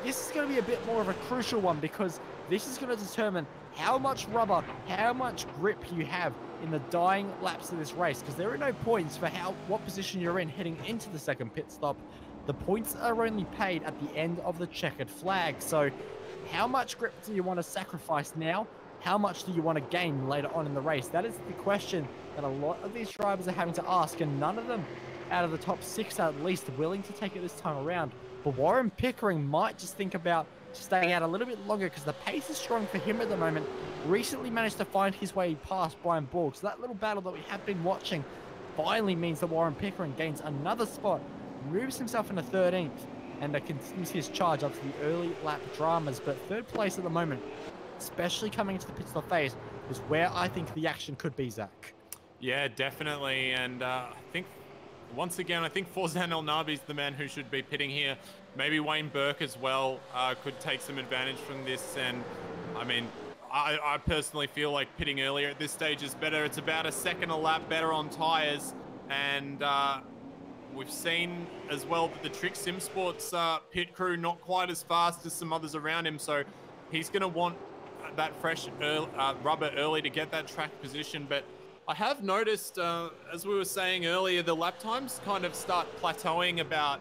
this is going to be a bit more of a crucial one because this is going to determine how much rubber, how much grip you have in the dying laps of this race, because there are no points for what position you're in heading into the second pit stop. The points are only paid at the end of the checkered flag. So how much grip do you want to sacrifice now? How much do you want to gain later on in the race? That is the question that a lot of these drivers are having to ask, and none of them out of the top 6 are at least willing to take it this time around. But Warren Pickering might just think about staying out a little bit longer because the pace is strong for him at the moment. Recently managed to find his way past Brian Borg. So that little battle that we have been watching finally means that Warren Pickering gains another spot, moves himself into 13th, and continues his charge up to the early lap dramas. But third place at the moment, especially coming into the pit stop phase, is where I think the action could be, Zach. Yeah, definitely. And I think, once again, I think Forzan El Nabi's the man who should be pitting here. Maybe Wayne Burke as well could take some advantage from this. And, I mean, I personally feel like pitting earlier at this stage is better. It's about a second a lap better on tyres. And we've seen as well that the Trick Sim Sports pit crew not quite as fast as some others around him. So he's going to want that fresh rubber early to get that track position. But I have noticed, as we were saying earlier, the lap times kind of start plateauing about,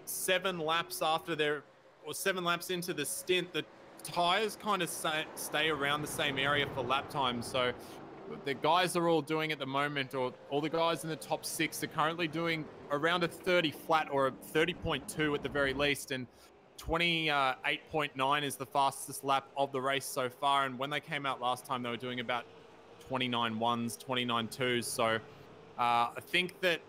7 laps after or 7 laps into the stint. The tires kind of stay around the same area for lap times. So the guys are all doing at the moment, or all the guys in the top 6 are currently doing around a 30 flat or a 30.2 at the very least, and 28.9 is the fastest lap of the race so far. And when they came out last time, they were doing about 29 ones, 29 twos. So I think that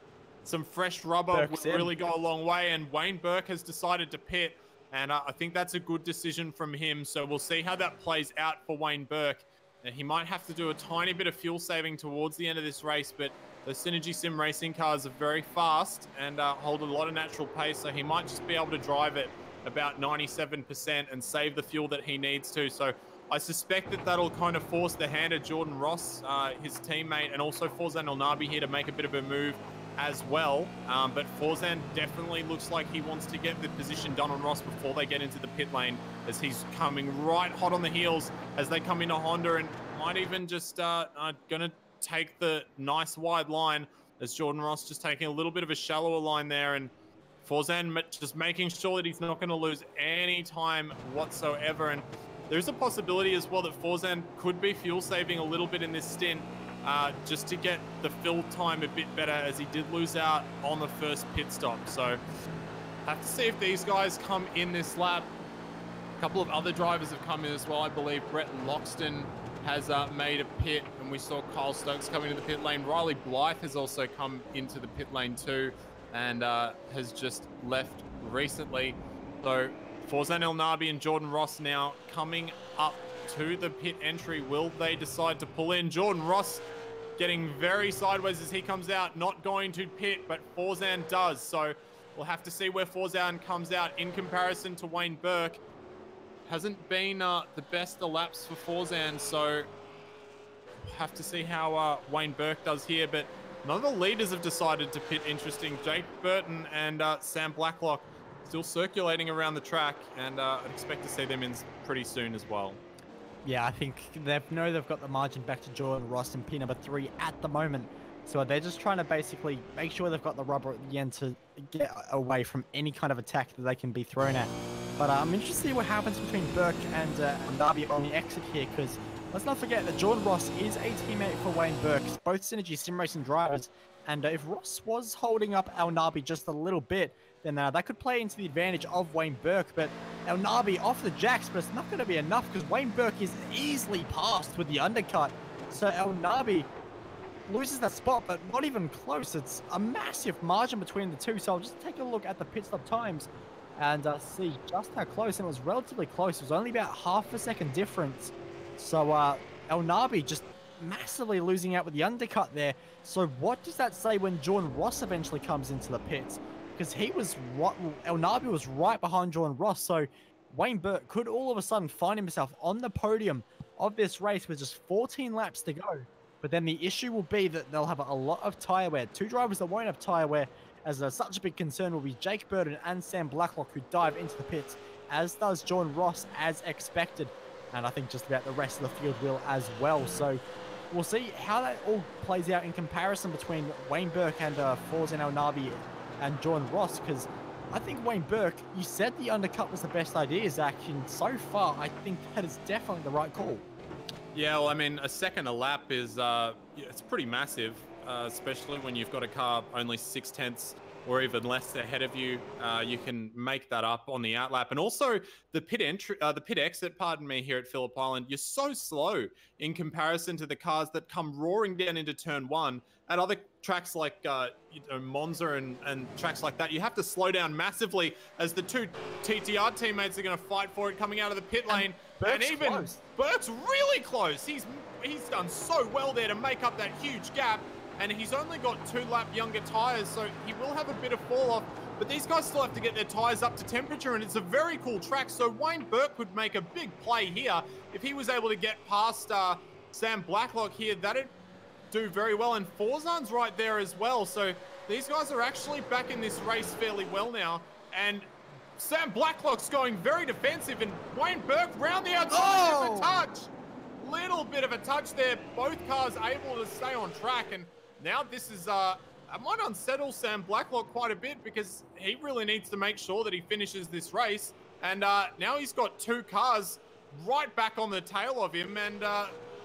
some fresh rubber would really go a long way. And Wayne Burke has decided to pit, and I think that's a good decision from him. So we'll see how that plays out for Wayne Burke. And he might have to do a tiny bit of fuel saving towards the end of this race, but the Synergy Sim racing cars are very fast and hold a lot of natural pace. So he might just be able to drive it about 97% and save the fuel that he needs to. So I suspect that that'll kind of force the hand of Jordan Ross, his teammate, and also Forzan Elnabi here to make a bit of a move as well. But Forzan definitely looks like he wants to get the position done on Ross before they get into the pit lane, as he's coming right hot on the heels as they come into Honda, and might even just gonna take the nice wide line, as Jordan Ross just taking a little bit of a shallower line there, and Forzan just making sure that he's not going to lose any time whatsoever. And there's a possibility as well that Forzan could be fuel saving a little bit in this stint, just to get the fill time a bit better, as he did lose out on the first pit stop. So have to see if these guys come in this lap. A couple of other drivers have come in as well. I believe Brett Loxton has made a pit, and we saw Kyle Stokes come into the pit lane. Riley Blythe has also come into the pit lane too, and has just left recently. So Forzan Elnabi and Jordan Ross now coming up to the pit entry. Will they decide to pull in? Jordan Ross getting very sideways as he comes out, not going to pit, but Forzan does. So we'll have to see where Forzan comes out in comparison to Wayne Burke. Hasn't been the best of laps for Forzan, so have to see how Wayne Burke does here. But none of the leaders have decided to pit. Interesting. Jake Burton and Sam Blacklock still circulating around the track, and I'd expect to see them in pretty soon as well. Yeah, I think they know they've got the margin back to Jordan Ross and P number 3 at the moment. So they're just trying to basically make sure they've got the rubber at the end to get away from any kind of attack that they can be thrown at. But I'm interested to see what happens between Burke and Darby on the exit here, because let's not forget that Jordan Ross is a teammate for Wayne Burke, both Synergy Sim Racing drivers. And if Ross was holding up Elnabi just a little bit, then that could play into the advantage of Wayne Burke. But Elnabi off the jacks, but it's not going to be enough, because Wayne Burke is easily passed with the undercut. So Elnabi loses that spot, but not even close. It's a massive margin between the two. So I'll just take a look at the pit stop times and see just how close. And it was relatively close. It was only about half a second difference. So Elnabi just massively losing out with the undercut there. So what does that say when Jordan Ross eventually comes into the pits? Because Elnabi was right behind Jordan Ross. So Wayne Burke could all of a sudden find himself on the podium of this race with just 14 laps to go. But then the issue will be that they'll have a lot of tyre wear. Two drivers that won't have tyre wear, as such a big concern, will be Jake Burton and Sam Blacklock, who dive into the pits, as does Jordan Ross, as expected. And I think just about the rest of the field will as well. So we'll see how that all plays out in comparison between Wayne Burke and Forzan Elnabi and Jordan Ross, because I think Wayne Burke, you said the undercut was the best idea, Zach, and so far I think that is definitely the right call. Yeah, well, I mean, a second a lap is, it's pretty massive, especially when you've got a car only 6/10 or even less ahead of you. You can make that up on the outlap. And also the pit entry, the pit exit, pardon me, here at Phillip Island, you're so slow in comparison to the cars that come roaring down into turn 1. At other tracks like Monza and tracks like that, you have to slow down massively, as the two TTR teammates are going to fight for it coming out of the pit lane. And even close. Burke's really close. He's done so well there to make up that huge gap. And he's only got 2 lap younger tyres, so he will have a bit of fall off. But these guys still have to get their tyres up to temperature, and it's a very cool track. So Wayne Burke could make a big play here. If he was able to get past Sam Blacklock here, that'd do very well. And Forzan's right there as well. So these guys are actually back in this race fairly well now. And Sam Blacklock's going very defensive, and Wayne Burke round the outside, just a touch. Little bit of a touch there. Both cars able to stay on track, and now this is, I might unsettle Sam Blacklock quite a bit, because he really needs to make sure that he finishes this race. And now he's got 2 cars right back on the tail of him, and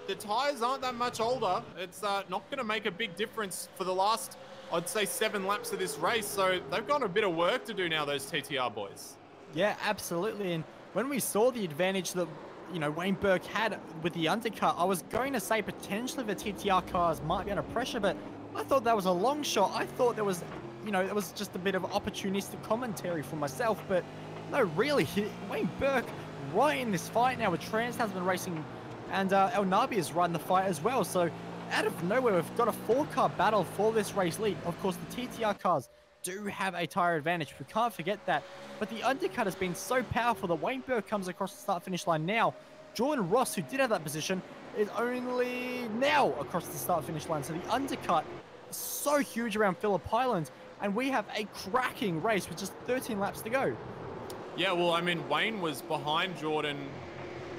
the tires aren't that much older. It's not going to make a big difference for the last, I'd say, 7 laps of this race. So they've got a bit of work to do now, those TTR boys. Yeah, absolutely. And when we saw the advantage that, you know, Wayne Burke had with the undercut, I was going to say potentially the TTR cars might be under pressure, but I thought that was a long shot. I thought there was, you know, it was just a bit of opportunistic commentary for myself, but no, really, Wayne Burke right in this fight now with Trans-Tasman Racing, and El Nabi is riding the fight as well. So out of nowhere, we've got a 4-car battle for this race lead. Of course, the TTR cars do have a tire advantage. We can't forget that. But the undercut has been so powerful that Wayne Burke comes across the start-finish line now. Jordan Ross, who did have that position, is only now across the start-finish line. So the undercut is so huge around Phillip Island, and we have a cracking race with just 13 laps to go. Yeah, well, I mean, Wayne was behind Jordan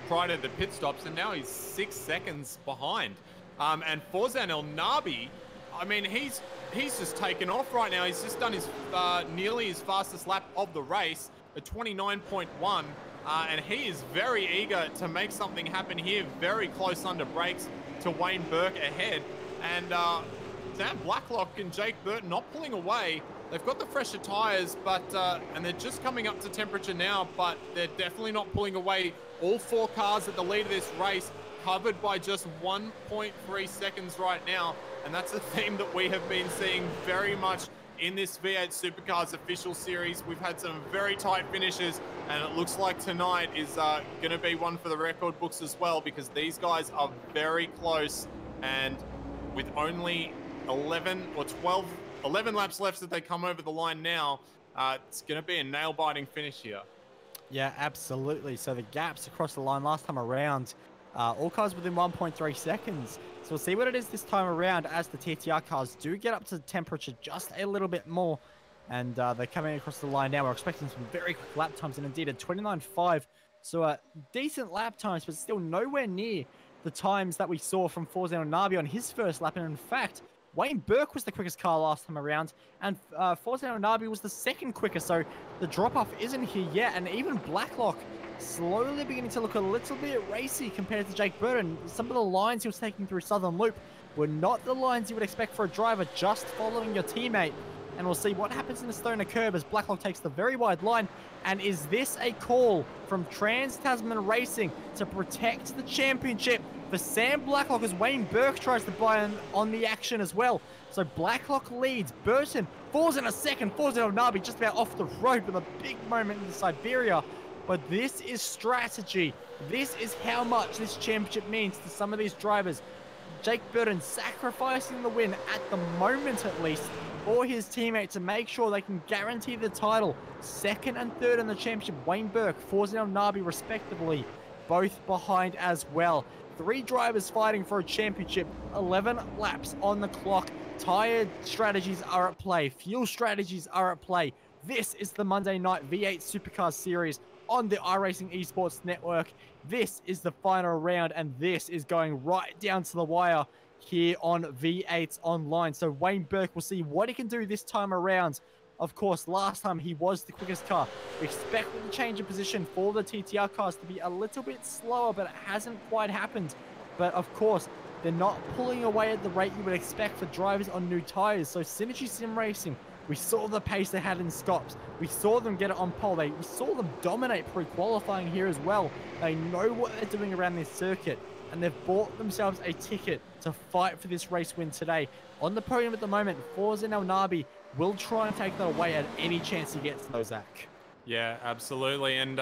prior to the pit stops, and now he's 6 seconds behind. And Forzan El Nabi, I mean, he's just taken off right now. He's just done his nearly his fastest lap of the race, a 29.1, and he is very eager to make something happen here, very close under brakes to Wayne Burke ahead. And Sam Blacklock and Jake Burton not pulling away. They've got the fresher tires, but and they're just coming up to temperature now, but they're definitely not pulling away. All 4 cars at the lead of this race covered by just 1.3 seconds right now, and that's a theme that we have been seeing very much in this V8 Supercars official series. We've had some very tight finishes, and it looks like tonight is going to be one for the record books as well, because these guys are very close, and with only 11 laps left as they come over the line now, it's going to be a nail-biting finish here. Yeah, absolutely. So the gaps across the line last time around, all cars within 1.3 seconds. So we'll see what it is this time around as the TTR cars do get up to temperature just a little bit more. And they're coming across the line now. We're expecting some very quick lap times, and indeed a 29.5. So decent lap times, but still nowhere near the times that we saw from Forzan El Nabi on his first lap. And in fact, Wayne Burke was the quickest car last time around, and Forzan El Nabi was the second quickest, so the drop-off isn't here yet, and even Blacklock slowly beginning to look a little bit racy compared to Jake Burton. Some of the lines he was taking through Southern Loop were not the lines you would expect for a driver just following your teammate. And we'll see what happens in the Stoner curve as Blacklock takes the very wide line. And is this a call from Trans-Tasman Racing to protect the championship for Sam Blacklock as Wayne Burke tries to buy on the action as well? So Blacklock leads. Burton falls in a second. Forzan El Nabi just about off the road with a big moment in the Siberia. But this is strategy. This is how much this championship means to some of these drivers. Jake Burton sacrificing the win at the moment, at least, for his teammate to make sure they can guarantee the title. Second and third in the championship, Wayne Burke, Forzan El Nabi respectively, both behind as well. 3 drivers fighting for a championship, 11 laps on the clock. Tire strategies are at play, fuel strategies are at play. This is the Monday Night V8 Supercars Series on the iRacing Esports Network. This is the final round, and this is going right down to the wire here on V8 Online. So Wayne Burke will see what he can do this time around. Of course, last time he was the quickest car. We expect the change of position for the TTR cars to be a little bit slower, but it hasn't quite happened. But of course, they're not pulling away at the rate you would expect for drivers on new tires. So Synergy Sim Racing, we saw the pace they had in Scops. We saw them get it on pole. We saw them dominate pre-qualifying here as well. They know what they're doing around this circuit, and they've bought themselves a ticket to fight for this race win today. On the podium at the moment, Forzan El Nabi will try and take that away at any chance he gets, though, Zach. Yeah, absolutely. And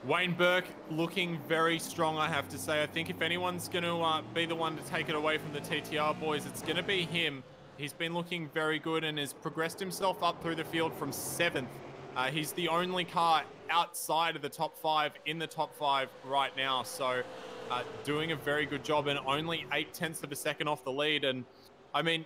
Wayne Burke looking very strong, I have to say. I think if anyone's going to be the one to take it away from the TTR boys, it's going to be him. He's been looking very good and has progressed himself up through the field from 7th. He's the only car outside of the top 5 in the top 5 right now. So doing a very good job, and only 0.8 of a second off the lead. And I mean,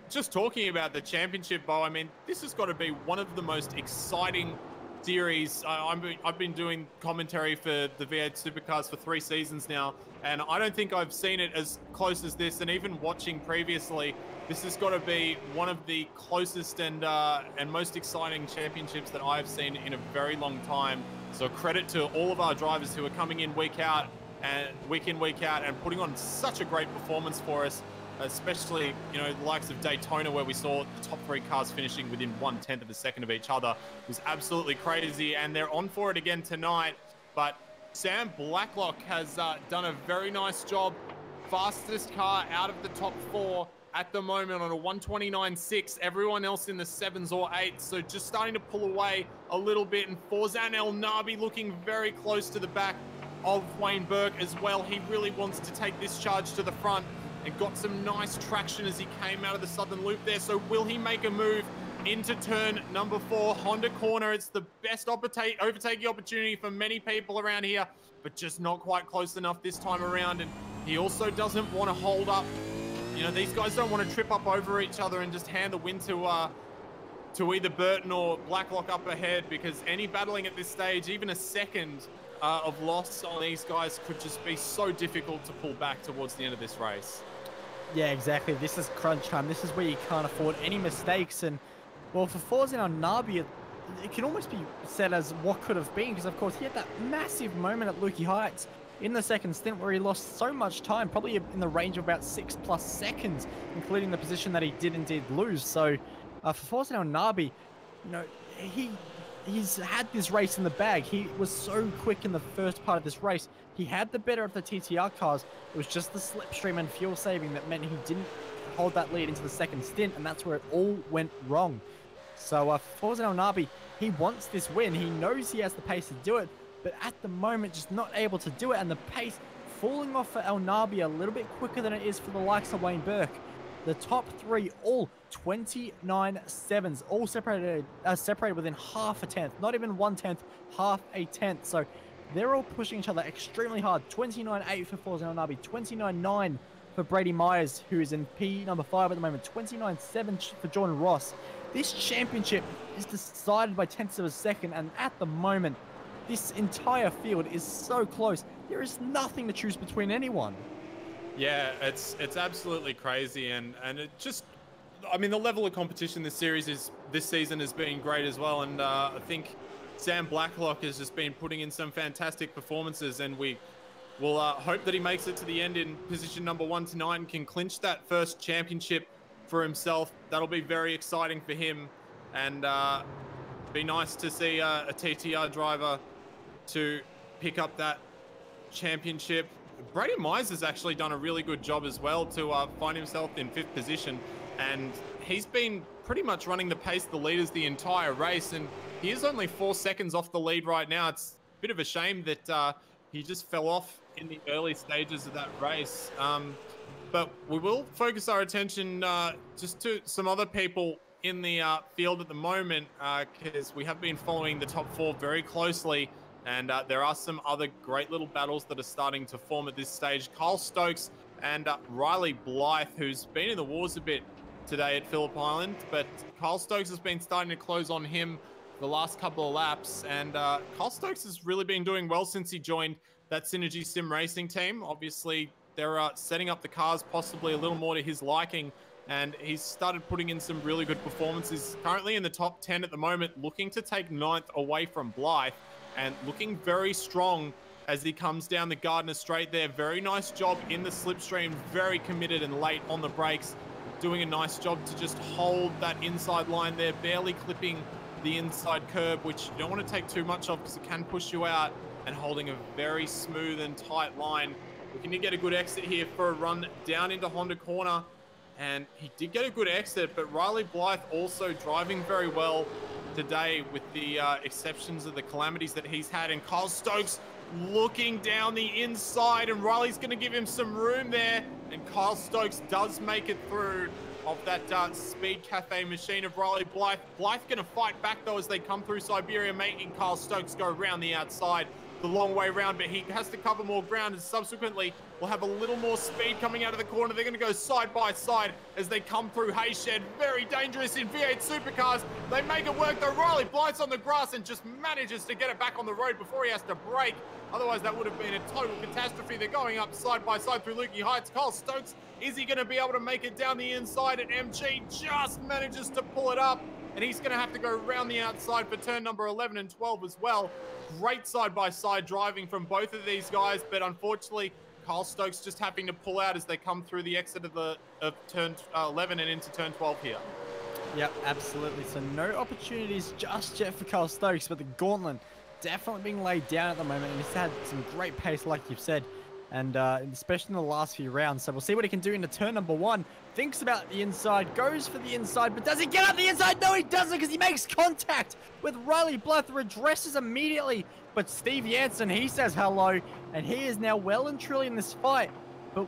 just talking about the championship, Bo, I mean, this has got to be one of the most exciting series. I've been doing commentary for the V8 Supercars for 3 seasons now, and I don't think I've seen it as close as this. And even watching previously, this has got to be one of the closest and most exciting championships that I've seen in a very long time. So credit to all of our drivers who are coming in week out and week in, week out, and putting on such a great performance for us, especially, you know, the likes of Daytona, where we saw the top 3 cars finishing within 1/10 of a second of each other. It was absolutely crazy, and they're on for it again tonight. But Sam Blacklock has done a very nice job. Fastest car out of the top 4 at the moment on a 129.6. Everyone else in the 7s or 8s, so just starting to pull away a little bit. And Forzan El Nabi looking very close to the back of Wayne Burke as well. He really wants to take this charge to the front and got some nice traction as he came out of the southern loop there. So will he make a move into turn number 4, Honda corner? It's the best overtaking opportunity for many people around here, but just not quite close enough this time around. And he also doesn't want to hold up. You know, these guys don't want to trip up over each other and just hand the win to either Burton or Blacklock up ahead, because any battling at this stage, even a second of loss on these guys, could just be so difficult to pull back towards the end of this race. Yeah, exactly. This is crunch time. This is where you can't afford any mistakes. And, well, for Forzan El Nabi, it can almost be said as what could have been, because, of course, he had that massive moment at Lukey Heights in the second stint where he lost so much time, probably in the range of about 6+ seconds, including the position that he did indeed lose. So, for Forzan El Nabi, you know, he's had this race in the bag. He was so quick in the first part of this race. He had the better of the TTR cars. It was just the slipstream and fuel saving that meant he didn't hold that lead into the second stint, and that's where it all went wrong. So Forzan El Nabi, he wants this win. He knows he has the pace to do it, but at the moment, just not able to do it, and the pace falling off for El Nabi a little bit quicker than it is for the likes of Wayne Burke. The top 3, all 29.7s, all separated within half a tenth, not even 1/10, half a tenth. So they're all pushing each other extremely hard. 29.8 for Forzan El Nabi, 29.9 for Brady Myers, who is in P number 5 at the moment, 29.7 for Jordan Ross. This championship is decided by tenths of a second, and at the moment, this entire field is so close. There is nothing to choose between anyone. Yeah, it's absolutely crazy, and it just, I mean, the level of competition this season has been great as well, and I think Sam Blacklock has just been putting in some fantastic performances, and we will hope that he makes it to the end in position number 1 tonight and can clinch that first championship for himself. That'll be very exciting for him, and be nice to see a TTR driver to pick up that championship. Brady Myers has actually done a really good job as well to find himself in 5th position, and he's been pretty much running the pace of the leaders the entire race, and he is only 4 seconds off the lead right now. It's a bit of a shame that he just fell off in the early stages of that race, but we will focus our attention just to some other people in the field at the moment, because we have been following the top 4 very closely. And there are some other great little battles that are starting to form at this stage. Kyle Stokes and Riley Blythe, who's been in the wars a bit today at Phillip Island, but Kyle Stokes has been starting to close on him the last couple of laps. And Kyle Stokes has really been doing well since he joined that Synergy Sim Racing team. Obviously, they're setting up the cars possibly a little more to his liking, and he's started putting in some really good performances. Currently in the top 10 at the moment, looking to take 9th away from Blythe, and looking very strong as he comes down the Gardner Straight there. Very nice job in the slipstream, very committed and late on the brakes, doing a nice job to just hold that inside line there, barely clipping the inside curb, which you don't want to take too much of because it can push you out, and holding a very smooth and tight line. Looking to get a good exit here for a run down into Honda corner, and he did get a good exit, but Riley Blythe also driving very well today, with the exceptions of the calamities that he's had. And Kyle Stokes looking down the inside, and Riley's going to give him some room there, and Kyle Stokes does make it through of that Speed Cafe machine of Riley Blythe. Blythe going to fight back though as they come through Siberia, making Kyle Stokes go around the outside the long way around, but he has to cover more ground, and subsequently will have a little more speed coming out of the corner. They're going to go side by side as they come through Hayshed. Very dangerous in V8 supercars. They make it work though. Riley Blythe's on the grass and just manages to get it back on the road before he has to brake. Otherwise, that would have been a total catastrophe. They're going up side by side through Lukey Heights. Kyle Stokes, is he going to be able to make it down the inside? And MG just manages to pull it up. and he's going to have to go around the outside for turn number 11 and 12 as well. Great side-by-side driving from both of these guys, but unfortunately, Kyle Stokes just having to pull out as they come through the exit of turn 11 and into turn 12 here. Yep, absolutely. So no opportunities just yet for Kyle Stokes, but the gauntlet definitely being laid down at the moment, and he's had some great pace, like you've said, and especially in the last few rounds. So we'll see what he can do into turn number 1. Thinks about the inside, goes for the inside, but does he get up the inside? No, he doesn't, because he makes contact with Riley Blythe, redresses immediately. But Steve Jansen, he says hello, and he is now well and truly in this fight. But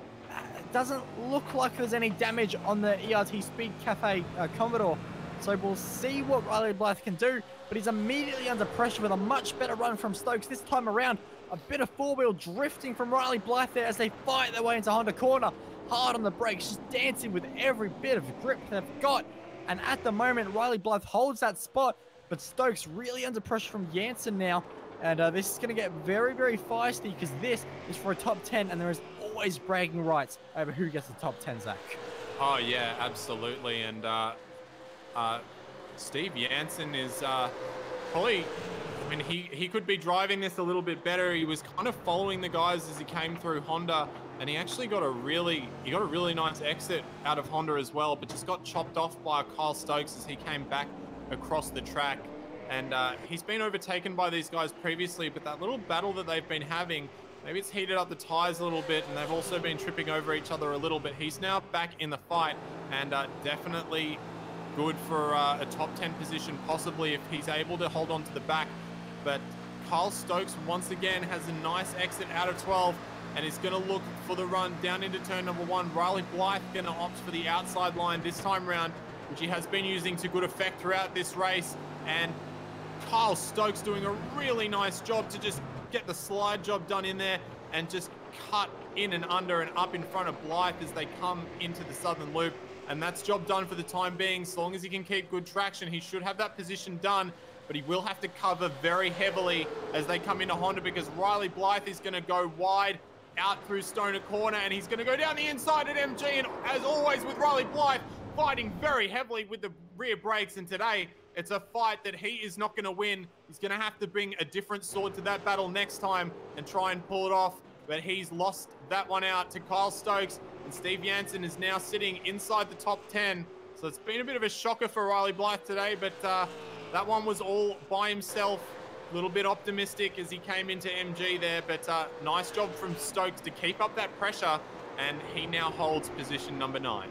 it doesn't look like there's any damage on the ERT Speed Cafe Commodore. So we'll see what Riley Blythe can do, but he's immediately under pressure with a much better run from Stokes this time around. A bit of four-wheel drifting from Riley Blythe there as they fight their way into Honda corner. Hard on the brakes, just dancing with every bit of grip they've got. And at the moment, Riley Blythe holds that spot, but Stokes really under pressure from Jansen now. And this is going to get very, very feisty, because this is for a top 10, and there is always bragging rights over who gets the top 10, Zach. Oh, yeah, absolutely. And Steve Jansen is probably... I mean, he could be driving this a little bit better. He was kind of following the guys as he came through Honda, and he actually got a really nice exit out of Honda as well, but just got chopped off by Kyle Stokes as he came back across the track. And he's been overtaken by these guys previously, but that little battle that they've been having, maybe it's heated up the tires a little bit, and they've also been tripping over each other a little bit. He's now back in the fight, and definitely good for a top 10 position, possibly if he's able to hold on to the back. But Kyle Stokes once again has a nice exit out of 12 and is going to look for the run down into turn number 1. Riley Blythe going to opt for the outside line this time round, which he has been using to good effect throughout this race. And Kyle Stokes doing a really nice job to just get the slide job done in there and just cut in and under and up in front of Blythe as they come into the southern loop. And that's job done for the time being. So long as he can keep good traction, he should have that position done. But he will have to cover very heavily as they come into Honda, because Riley Blythe is going to go wide out through Stoner Corner, and he's going to go down the inside at MG. And as always with Riley Blythe, fighting very heavily with the rear brakes. And today, it's a fight that he is not going to win. He's going to have to bring a different sword to that battle next time and try and pull it off. But he's lost that one out to Kyle Stokes, and Steve Jansen is now sitting inside the top 10. So it's been a bit of a shocker for Riley Blythe today, but that one was all by himself. A little bit optimistic as he came into MG there, but nice job from Stokes to keep up that pressure, and he now holds position number 9.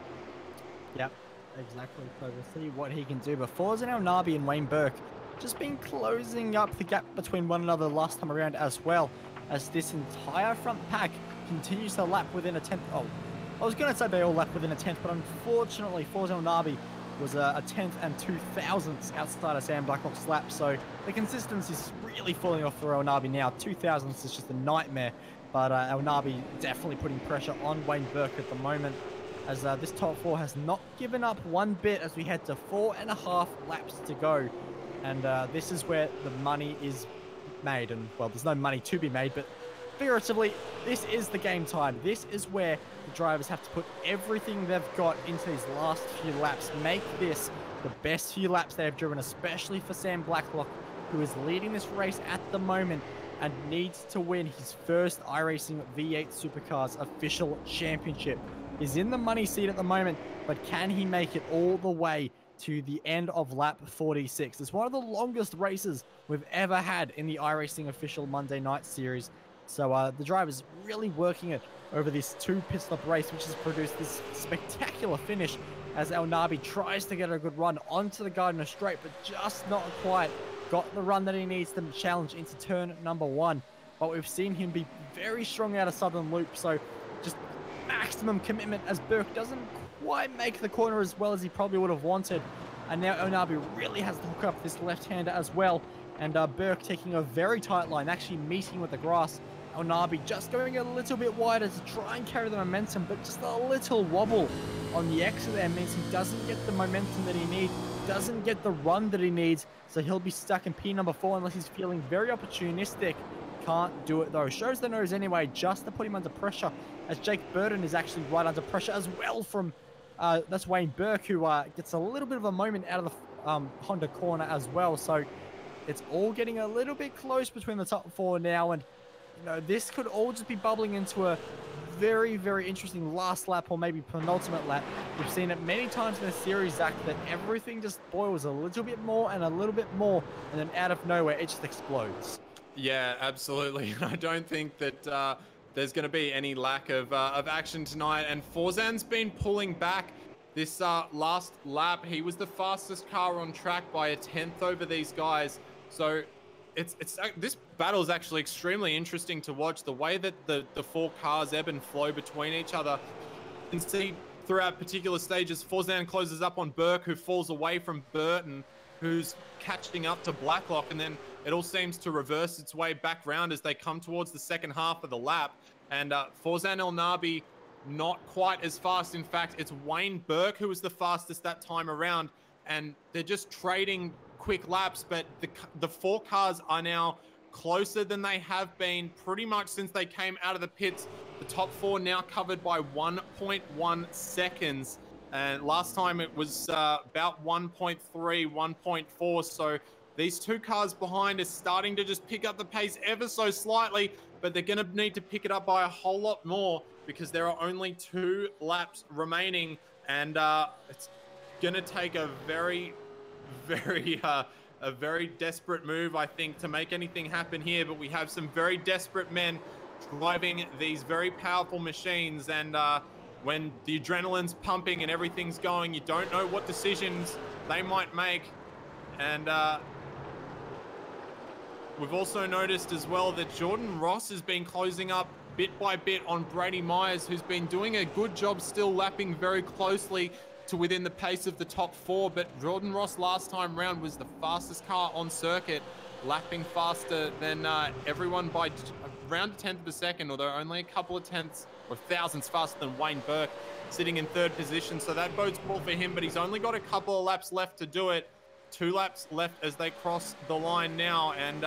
Yep, exactly. So we'll see what he can do. But Forza El Nabi and Wayne Burke just been closing up the gap between one another last time around, as well as this entire front pack continues to lap within a tenth. Oh, I was going to say they all lap within a tenth, but unfortunately Forza El Nabi was a 10th and 2,000ths outside of Sam Blacklock's lap. So the consistency is really falling off for El Nabi now. 2,000ths is just a nightmare. But El Nabi definitely putting pressure on Wayne Burke at the moment, as this top 4 has not given up one bit as we head to 4.5 laps to go. And this is where the money is made. And, well, there's no money to be made, but figuratively, this is the game time. This is where the drivers have to put everything they've got into these last few laps. Make this the best few laps they have driven, especially for Sam Blacklock, who is leading this race at the moment and needs to win his first iRacing V8 Supercars official championship. He's in the money seat at the moment, but can he make it all the way to the end of lap 46? It's one of the longest races we've ever had in the iRacing official Monday night series. So the driver's really working it over this 2 pit stop race, which has produced this spectacular finish as El Nabi tries to get a good run onto the Gardner Straight, but just not quite got the run that he needs to challenge into turn number 1. But we've seen him be very strong out of Southern Loop, so just maximum commitment as Burke doesn't quite make the corner as well as he probably would have wanted. And now El Nabi really has to hook up this left-hander as well. And Burke taking a very tight line, actually meeting with the grass. El Nabi just going a little bit wider to try and carry the momentum, but just a little wobble on the exit there means he doesn't get the momentum that he needs, doesn't get the run that he needs, so he'll be stuck in P number 4 unless he's feeling very opportunistic. Can't do it though. Shows the nose anyway, just to put him under pressure, as Jake Burton is actually right under pressure as well from that's Wayne Burke, who gets a little bit of a moment out of Honda corner as well. So it's all getting a little bit close between the top 4 now, and you know, this could all just be bubbling into a very, very interesting last lap or maybe penultimate lap. We've seen it many times in the series, Zach, that everything just boils a little bit more and a little bit more, and then out of nowhere, it just explodes. Yeah, absolutely. I don't think that there's going to be any lack of action tonight. And Forzan's been pulling back this last lap. He was the fastest car on track by a 10th over these guys. So this battle is actually extremely interesting to watch. The way that the 4 cars ebb and flow between each other. You can see throughout particular stages, Forzan closes up on Burke, who falls away from Burton, who's catching up to Blacklock, and then it all seems to reverse its way back round as they come towards the second half of the lap. And Forzan El Nabi not quite as fast. In fact, it's Wayne Burke who was the fastest that time around, and they're just trading quick laps, but the 4 cars are now closer than they have been pretty much since they came out of the pits. The top 4 now covered by 1.1 seconds. And last time it was about 1.3, 1.4. So these 2 cars behind are starting to just pick up the pace ever so slightly, but they're going to need to pick it up by a whole lot more because there are only 2 laps remaining. And it's going to take a very desperate move, I think, to make anything happen here. But we have some very desperate men driving these very powerful machines, and when the adrenaline's pumping and everything's going, you don't know what decisions they might make. And we've also noticed as well that Jordan Ross has been closing up bit by bit on Brady Myers, who's been doing a good job still lapping very closely to within the pace of the top 4. But Jordan Ross last time round was the fastest car on circuit, lapping faster than everyone by around a 10th of a second, although only a couple of tenths or thousandths faster than Wayne Burke, sitting in 3rd position. So that bodes well for him, but he's only got a couple of laps left to do it. 2 laps left as they cross the line now, and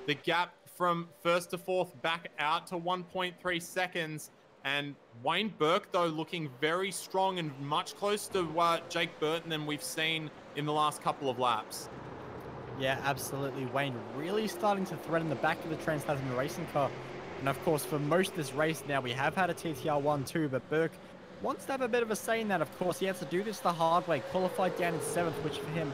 the gap from 1st to 4th back out to 1.3 seconds. And Wayne Burke, though, looking very strong and much closer to Jake Burton than we've seen in the last couple of laps. Yeah, absolutely. Wayne really starting to threaten the back of the Trans-Tasman racing car. And of course, for most of this race now, we have had a TTR 1-2, but Burke wants to have a bit of a say in that. Of course, he has to do this the hard way, qualified down in 7th, which for him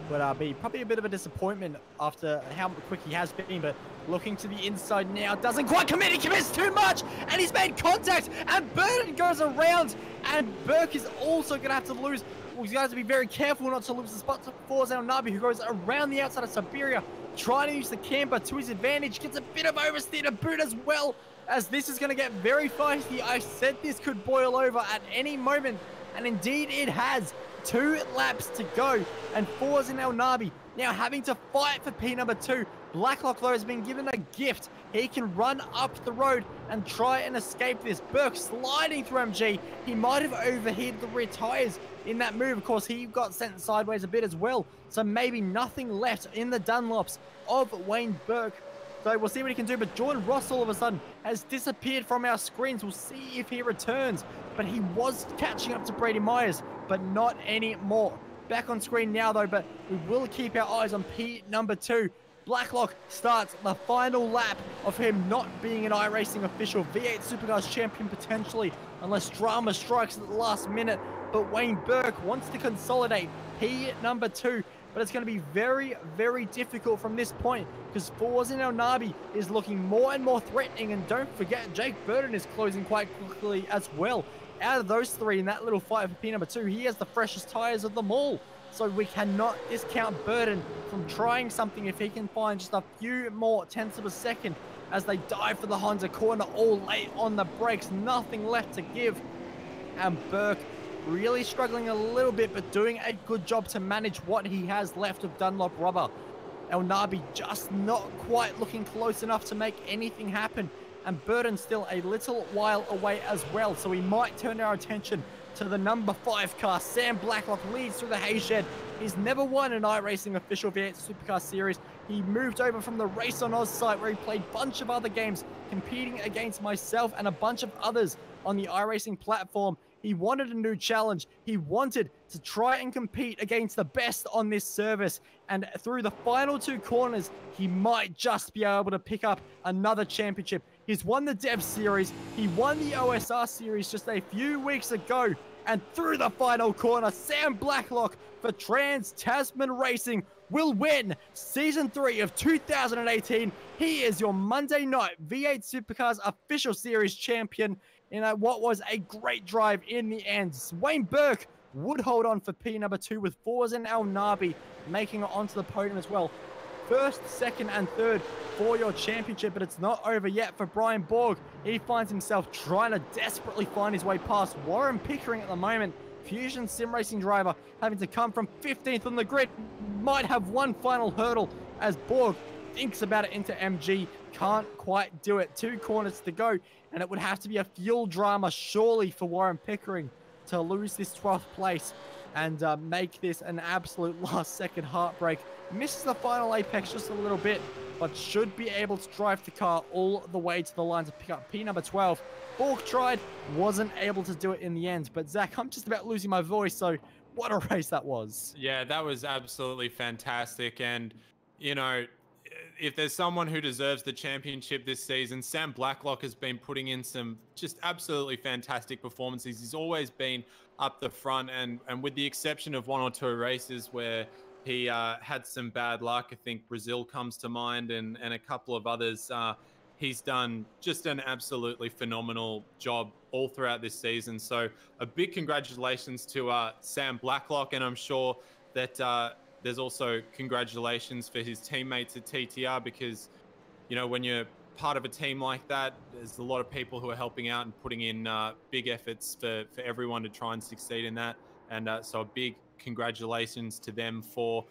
would be probably a bit of a disappointment after how quick he has been. But looking to the inside now, doesn't quite commit, he commits too much, and he's made contact, and Burton goes around, and Burke is also going to have to lose. Well, you guys have to be very careful not to lose the spot to Forzan Nabi, who goes around the outside of Siberia, trying to use the camper to his advantage, gets a bit of oversteer to boot as well, as this is going to get very feisty. I said this could boil over at any moment, and indeed it has. 2 laps to go, and Forzan El Nabi now having to fight for P number 2. Blacklock, though, has been given a gift. He can run up the road and try and escape this. Burke sliding through MG. He might have overheated the rear tires in that move. Of course, he got sent sideways a bit as well. So maybe nothing left in the Dunlops of Wayne Burke. So we'll see what he can do. But Jordan Ross all of a sudden has disappeared from our screens. We'll see if he returns. But he was catching up to Brady Myers, but not anymore. Back on screen now, though, but we will keep our eyes on P number 2. Blacklock starts the final lap of him not being an iRacing official, V8 Supercars champion potentially, unless drama strikes at the last minute. But Wayne Burke wants to consolidate P number 2, but it's going to be very, very difficult from this point because Forzan El Nabi is looking more and more threatening, and don't forget Jake Burton is closing quite quickly as well. Out of those 3 in that little fight for P number 2, he has the freshest tires of them all. So we cannot discount Burton from trying something if he can find just a few more tenths of a second as they dive for the Honda corner all late on the brakes. Nothing left to give. And Burke really struggling a little bit, but doing a good job to manage what he has left of Dunlop rubber. El Nabi just not quite looking close enough to make anything happen. And Burton still a little while away as well. So we might turn our attention to the number 5 car. Sam Blacklock leads through the hay shed. He's never won an iRacing official V8 Supercar series. He moved over from the Race on Oz site where he played a bunch of other games, competing against myself and a bunch of others on the iRacing platform He wanted a new challenge. He wanted to try and compete against the best on this service. And through the final 2 corners, he might just be able to pick up another championship. He's won the Dev Series. He won the OSR Series just a few weeks ago. And through the final corner, Sam Blacklock for Trans-Tasman Racing will win Season 3 of 2018. He is your Monday night V8 Supercars official series champion in what was a great drive in the end. Wayne Burke would hold on for P number 2 with Forzan El Nabi making it onto the podium as well. First, second, and third for your championship, but it's not over yet for Brian Borg. He finds himself trying to desperately find his way past Warren Pickering at the moment. Fusion Sim Racing driver having to come from 15th on the grid. Might have one final hurdle as Borg thinks about it into MG. Can't quite do it. 2 corners to go, and it would have to be a fuel drama surely for Warren Pickering to lose this 12th place and make this an absolute last second heartbreak. Misses the final apex just a little bit, but should be able to drive the car all the way to the line to pick up P number 12. Borg tried, wasn't able to do it in the end. But Zach, I'm just about losing my voice, so what a race that was. Yeah, that was absolutely fantastic. And, you know, if there's someone who deserves the championship this season, Sam Blacklock has been putting in some just absolutely fantastic performances. He's always been up the front, and with the exception of 1 or 2 races where he had some bad luck, I think Brazil comes to mind, and a couple of others, he's done just an absolutely phenomenal job all throughout this season. So a big congratulations to Sam Blacklock, and I'm sure that there's also congratulations for his teammates at TTR, because, you know, when you're part of a team like that, there's a lot of people who are helping out and putting in big efforts for everyone to try and succeed in that. And so a big congratulations to them for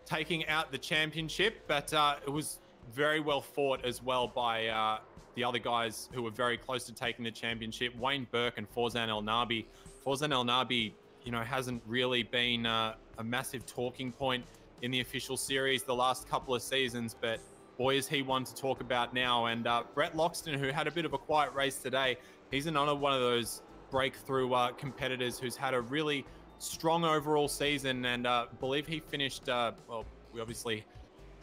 taking out the championship. But it was very well fought as well by the other guys who were very close to taking the championship, Wayne Burke and Forzan El Nabi. Forzan El Nabi, you know, hasn't really been a massive talking point in the official series the last couple of seasons, but boy, is he one to talk about now. And Brett Loxton, who had a bit of a quiet race today, he's another one of those breakthrough competitors who's had a really strong overall season, and believe he finished, well, we obviously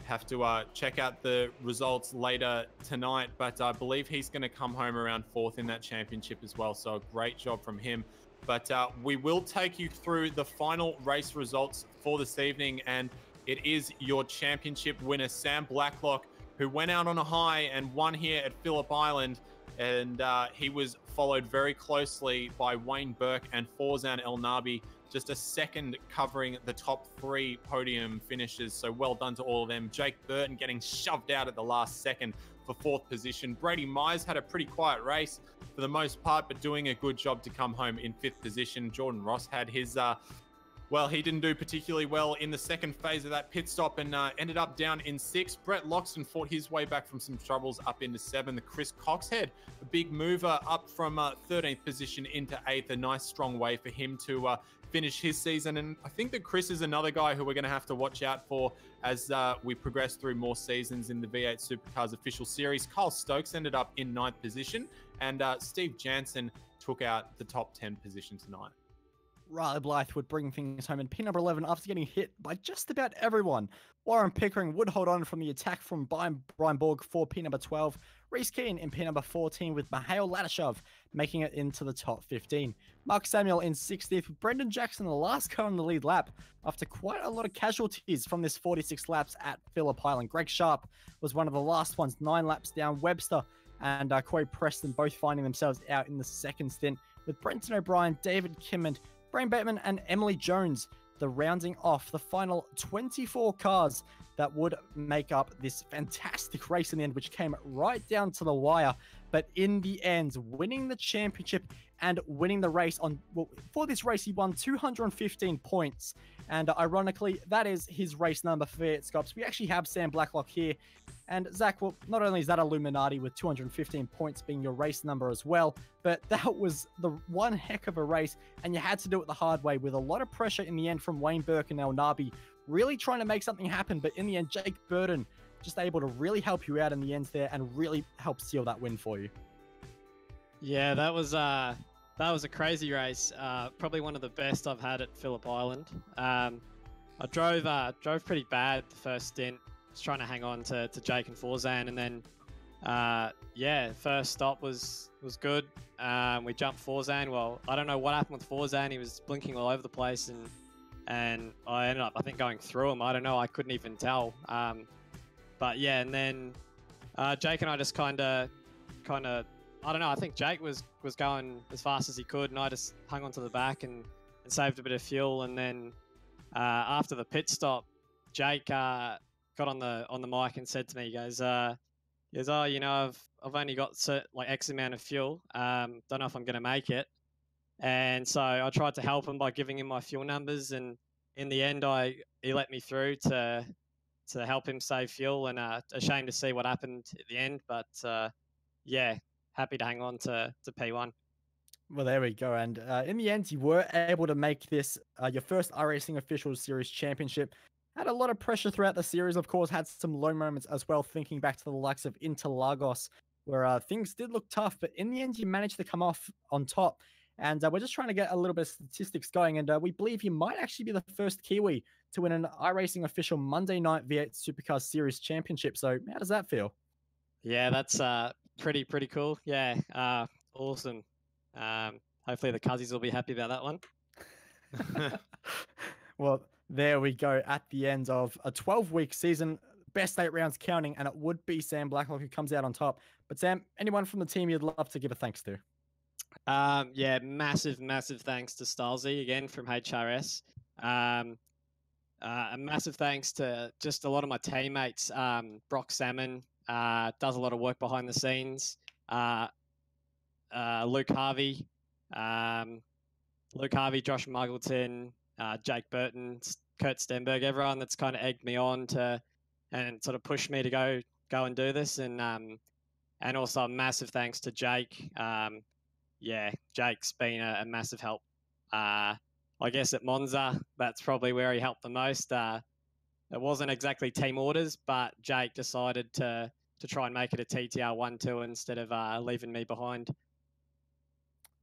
have to check out the results later tonight, but I believe he's going to come home around 4th in that championship as well. So a great job from him. But we will take you through the final race results for this evening, and it is your championship winner, Sam Blacklock, who went out on a high and won here at Phillip Island. And he was followed very closely by Wayne Burke and Forzan El Nabi, just a second covering the top 3 podium finishes. So well done to all of them. Jake Burton getting shoved out at the last second for 4th position. Brady Myers had a pretty quiet race for the most part, but doing a good job to come home in 5th position. Jordan Ross had his well, he didn't do particularly well in the second phase of that pit stop and ended up down in 6th. Brett Loxton fought his way back from some troubles up into 7th. Chris Coxhead, a big mover up from 13th position into 8th. A nice strong way for him to finish his season. And I think that Chris is another guy who we're going to have to watch out for as we progress through more seasons in the V8 Supercars official series. Kyle Stokes ended up in 9th position, and Steve Jansen took out the top 10 position tonight. Riley Blythe would bring things home in pin number 11 after getting hit by just about everyone. Warren Pickering would hold on from the attack from Brian Borg for pin number 12. Reese Keane in pin number 14 with Mihail Latashov making it into the top 15. Mark Samuel in 60th with Brendan Jackson the last car on the lead lap after quite a lot of casualties from this 46 laps at Phillip Island. Greg Sharp was one of the last ones, 9 laps down. Webster and Corey Preston both finding themselves out in the second stint, with Brenton O'Brien, David Kimmond, Brian Bateman and Emily Jones, the rounding off the final 24 cars that would make up this fantastic race in the end, which came right down to the wire. But in the end, winning the championship and winning the race on, well, for this race, he won 215 points. And ironically, that is his race number for V8 Scops. We actually have Sam Blacklock here. And Zach, well, not only is that Illuminati with 215 points being your race number as well, but that was the one heck of a race, and you had to do it the hard way with a lot of pressure in the end from Wayne Burke and El Nabi, really trying to make something happen. But in the end, Jake Burton just able to really help you out in the end there and really help seal that win for you. Yeah, that was That was a crazy race. Probably one of the best I've had at Phillip Island. I drove pretty bad the first stint. Was trying to hang on to Jake and Forzan, and then yeah, first stop was good. We jumped Forzan. Well, I don't know what happened with Forzan. He was blinking all over the place, and I ended up, I think, going through him. I don't know. I couldn't even tell. But yeah, and then Jake and I just kind of, I don't know. I think Jake was going as fast as he could, and I just hung onto the back and saved a bit of fuel. And then after the pit stop, Jake got on the mic and said to me, he goes, "Oh, you know, I've only got like X amount of fuel. Don't know if I'm going to make it." And so I tried to help him by giving him my fuel numbers, and in the end, he let me through to help him save fuel. And ashamed to see what happened at the end, but yeah, happy to hang on to P1. Well, there we go. And in the end, you were able to make this your first iRacing Official Series Championship. Had a lot of pressure throughout the series, of course, had some low moments as well, thinking back to the likes of Interlagos, where things did look tough, but in the end, you managed to come off on top. And we're just trying to get a little bit of statistics going, and we believe you might actually be the first Kiwi to win an iRacing Official Monday Night V8 Supercar Series Championship. So how does that feel? Yeah, that's pretty cool. Yeah, awesome. Hopefully the Cuzzies will be happy about that one. Well, there we go at the end of a 12-week season, best 8 rounds counting, and it would be Sam Blacklock who comes out on top. But Sam, anyone from the team you'd love to give a thanks to? Yeah, massive thanks to Stalzy again from HRS. A massive thanks to just a lot of my teammates. Brock Salmon does a lot of work behind the scenes. Luke Harvey, Josh Muggleton, Jake Burton, Kurt Stenberg, everyone that's kind of egged me on to and sort of pushed me to go and do this. And also a massive thanks to Jake. Yeah, Jake's been a massive help. I guess at Monza, that's probably where he helped the most. It wasn't exactly team orders, but Jake decided to try and make it a TTR 1-2 instead of leaving me behind.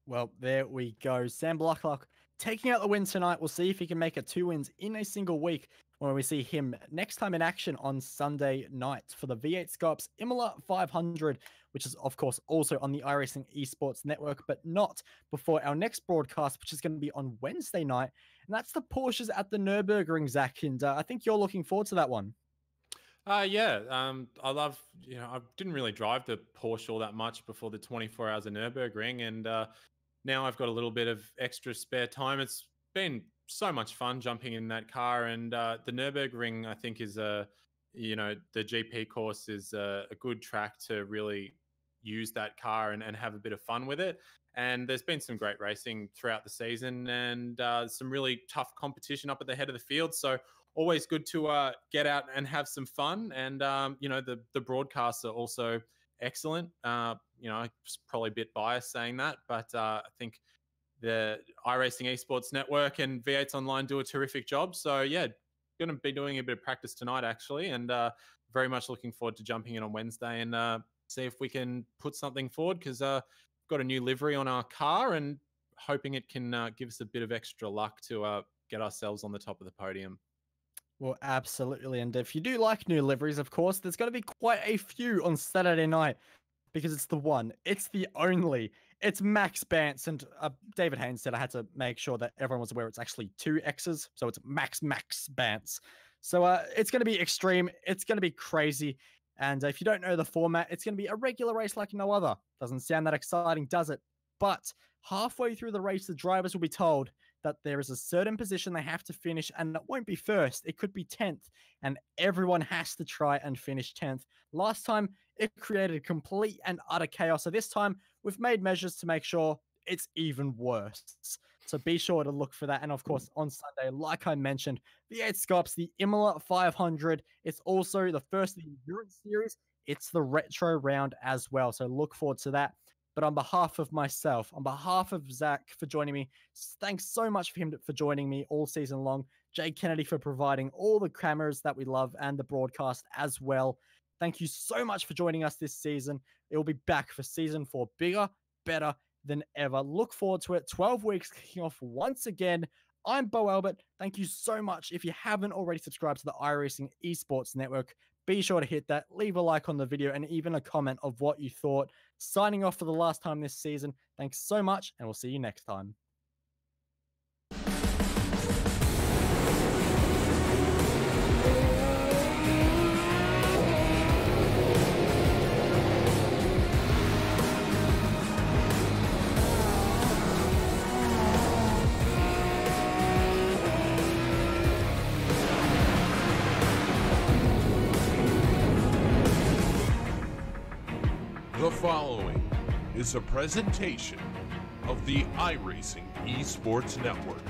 Well, there we go. Sam Blacklock taking out the win tonight. We'll see if he can make it 2 wins in a single week when we see him next time in action on Sunday night for the V8 Scops Imola 500, which is, of course, also on the iRacing Esports Network, but not before our next broadcast, which is going to be on Wednesday night. And that's the Porsches at the Nürburgring, Zach. And I think you're looking forward to that one. Yeah. I love, I didn't really drive the Porsche all that much before the 24 hours of Nürburgring. And now I've got a little bit of extra spare time. It's been so much fun jumping in that car. And the Nürburgring, I think, is the GP course is a good track to really use that car and have a bit of fun with it. And there's been some great racing throughout the season and some really tough competition up at the head of the field. So always good to get out and have some fun. And, the broadcasts are also excellent. I'm probably a bit biased saying that, but I think the iRacing Esports Network and V8 Online do a terrific job. So, yeah, going to be doing a bit of practice tonight, actually, and very much looking forward to jumping in on Wednesday and see if we can put something forward because got a new livery on our car and hoping it can give us a bit of extra luck to get ourselves on the top of the podium. Well, absolutely. And if you do like new liveries, of course, there's going to be quite a few on Saturday night because it's the one, it's the only, it's Max Bance. And David Haynes said I had to make sure that everyone was aware it's actually 2 X's. So it's Max Bance. So it's going to be extreme. It's going to be crazy. And if you don't know the format, it's going to be a regular race like no other. Doesn't sound that exciting, does it? But halfway through the race, the drivers will be told that there is a certain position they have to finish, and it won't be first. It could be 10th, and everyone has to try and finish 10th. Last time, it created complete and utter chaos. So this time, we've made measures to make sure it's even worse. So be sure to look for that. And of course, on Sunday, like I mentioned, V8 Scops, the Imola 500. It's also the first of the Endurance Series. It's the retro round as well. So look forward to that. But on behalf of myself, on behalf of Zach for joining me, thanks so much for him for joining me all season long. Jay Kennedy for providing all the cameras that we love and the broadcast as well. Thank you so much for joining us this season. It will be back for season 4, bigger, better, than ever. Look forward to it. 12 weeks kicking off once again. I'm Bo Albert. Thank you so much. If you haven't already subscribed to the iRacing Esports Network, be sure to hit that, leave a like on the video, and even a comment of what you thought. Signing off for the last time this season. Thanks so much, and we'll see you next time. The following is a presentation of the iRacing Esports Network.